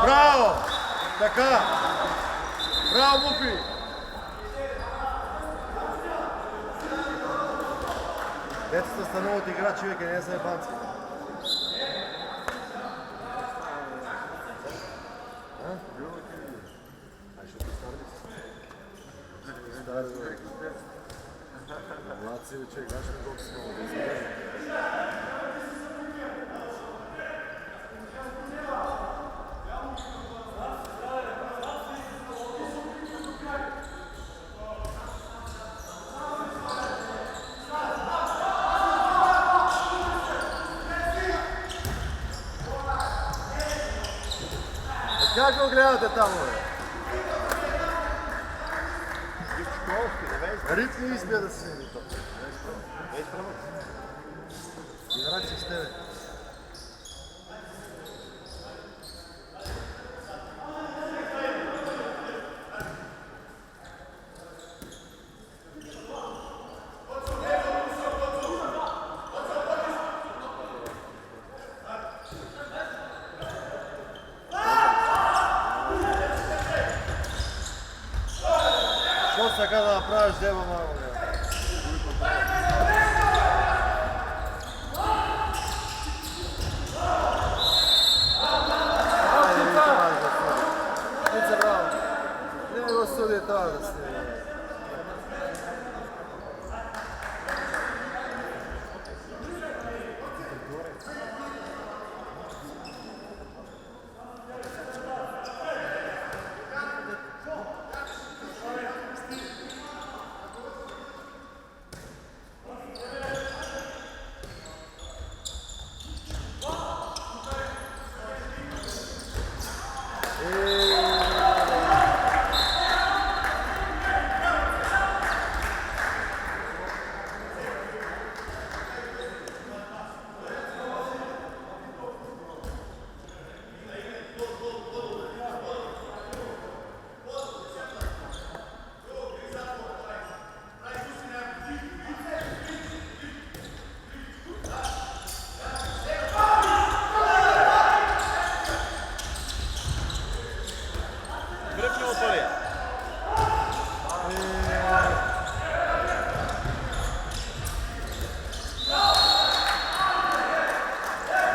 браво! Така! Браво, Муфи! Децата стануват играчи, веке не са ебанци. Младци, човек, знаеш ли колко си много да изглежда? Как го гледате там, бе? Ритми избия да се види топ. Генерация с тебе. Що сега да направиш дева малко? Не го суди това да снима.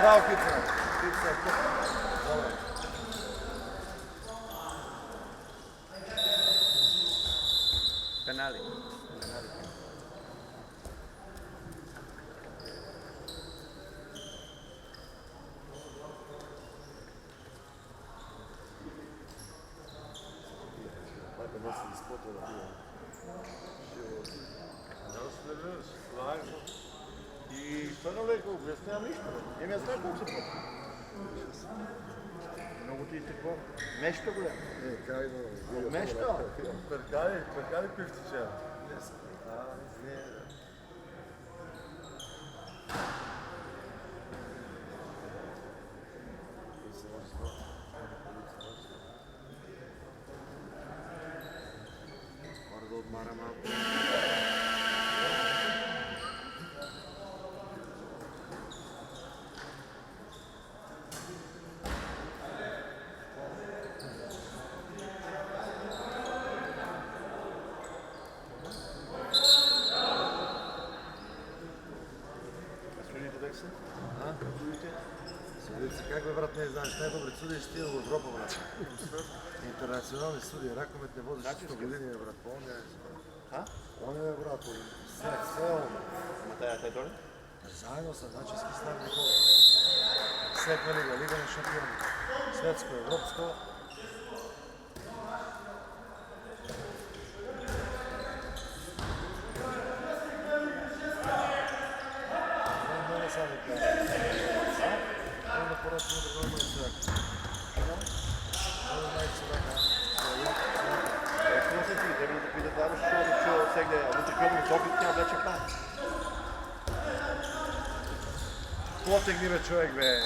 Bravo, Kica. Kica, dobro. Penali. Majka nosi ispod da bio. Lažno. I stvarno rekao, ja nemam ništa. Jem ja znam kako se to. Много ти се какво? Нещо голям. Нещо? Перкали пивчича. Мора да отмаря малко. Судица, как бе, брат, не знаеш, най-добри судии ще стига в Европа, брат. Интернационални судии, ракомет не водиш 100 години, бе, брат, помня. Он е, брат, все ono. Те доле? Заедно са, значи Скислав Никола. Всяка лига, лига на шампиони. Светско, европско. Не са ми кажа. Onda porasno da ga imaju svak. Ovo najsvak, Какво се ти? Трябва да питат да защото сега вътре къдно София тя вече пак. Потегни бе, човек, бе.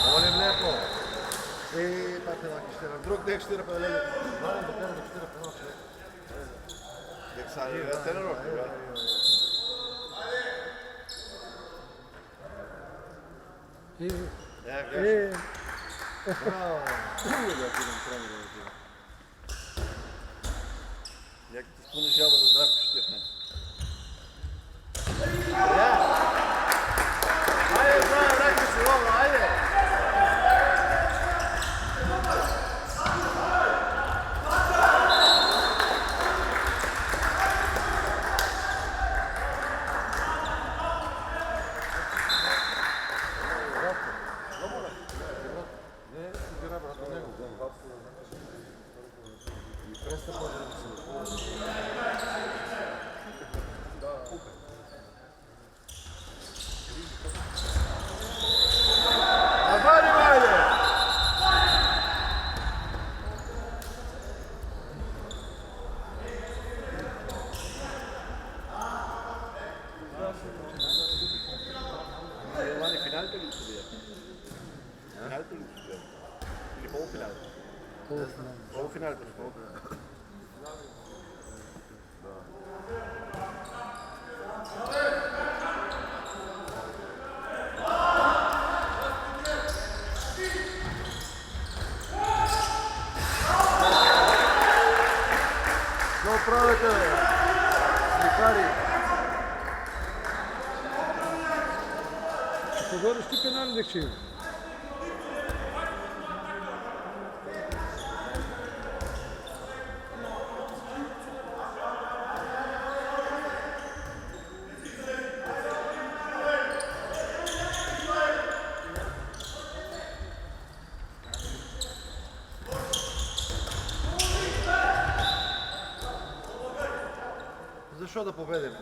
Молим леко. Пате лаки ще друг дек ще па леге. Знам да кажа да ще па нощ. Дек са и тренеров. Браво. Як ти спомниш яба за здравко ще е. Ajde, znam, rekli su dobro, ajde. Финалите ли ще бие? Финалите ли ще бие? Или полуфиналите? Полуфиналите ли? Полуфиналите. Što pravite, bе? Slikari. Ще погодиш ти пенали, дек ще има. Защо да победим?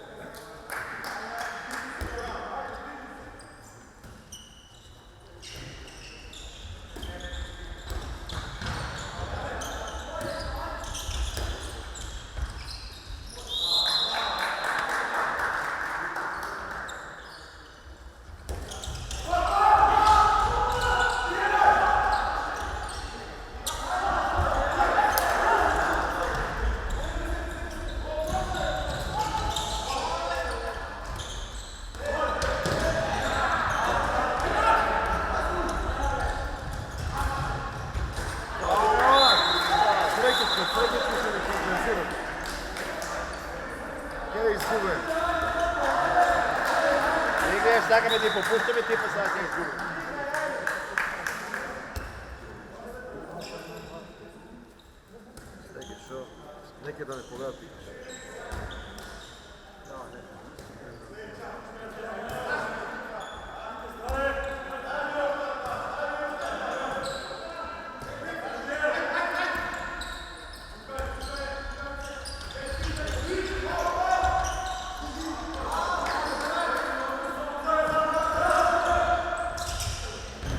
Kje izgube? Ti gledaš, da me ti popustim i ti pa sad se izgubim. Neki šo, neki da ne pogleda pitaš.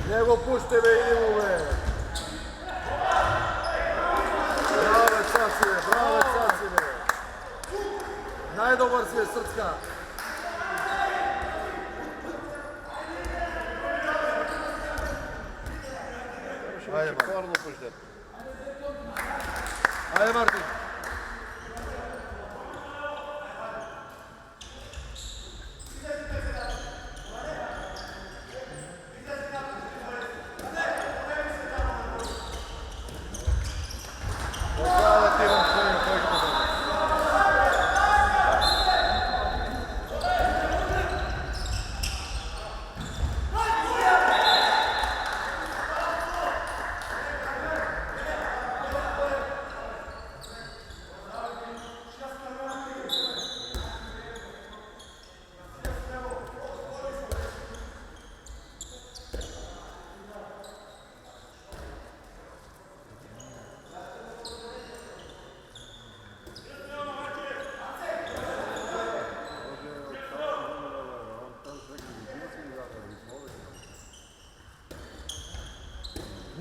Njego pušte me, idemo me. Bravo Cacine, bravo Cacine. Najdobar si je Srpska. Ajde, Martin. Korno puštet. Ajde Martin. Hvala ti vam svojim poželjama.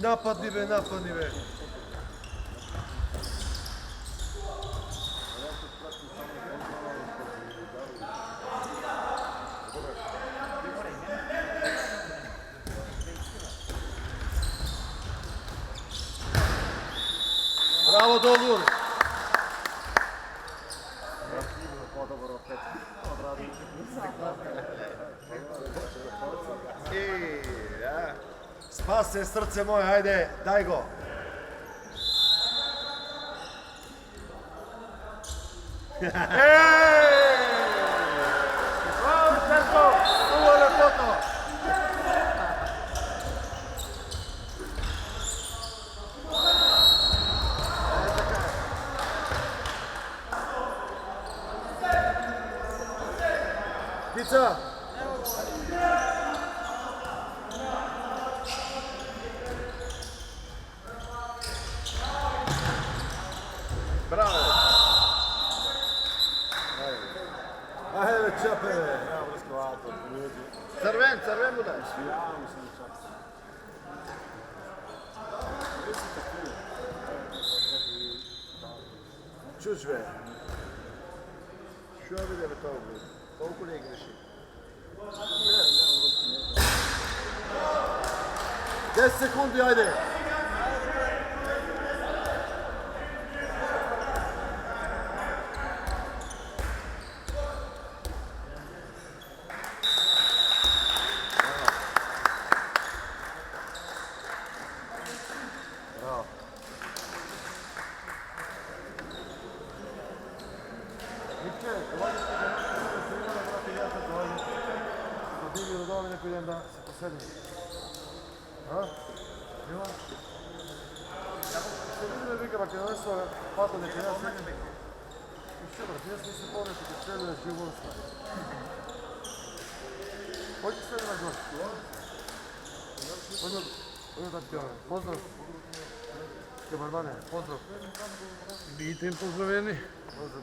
Napadni be, napadni be. Bravo Dolgur. Spase srce moje, ajde, daj go. Bravo Čerko, ovo je foto. Kica. Bravo. Ajde Čapere. Crven mu daj. Čuč be. Što bi da to bude? Toliko ne greši. 10 sekundi, ajde. Idem da se posedim. A? Ima? Što vidim da vika, je donesla pata neka ja sedim. I što brate, ja sam se povijeti kad strelio živosta. Hoće se na gošću, a? Hoće da ti ono, pozdrav. Kebarbane, pozdrav. Vidite im pozdravljeni. Pozdrav,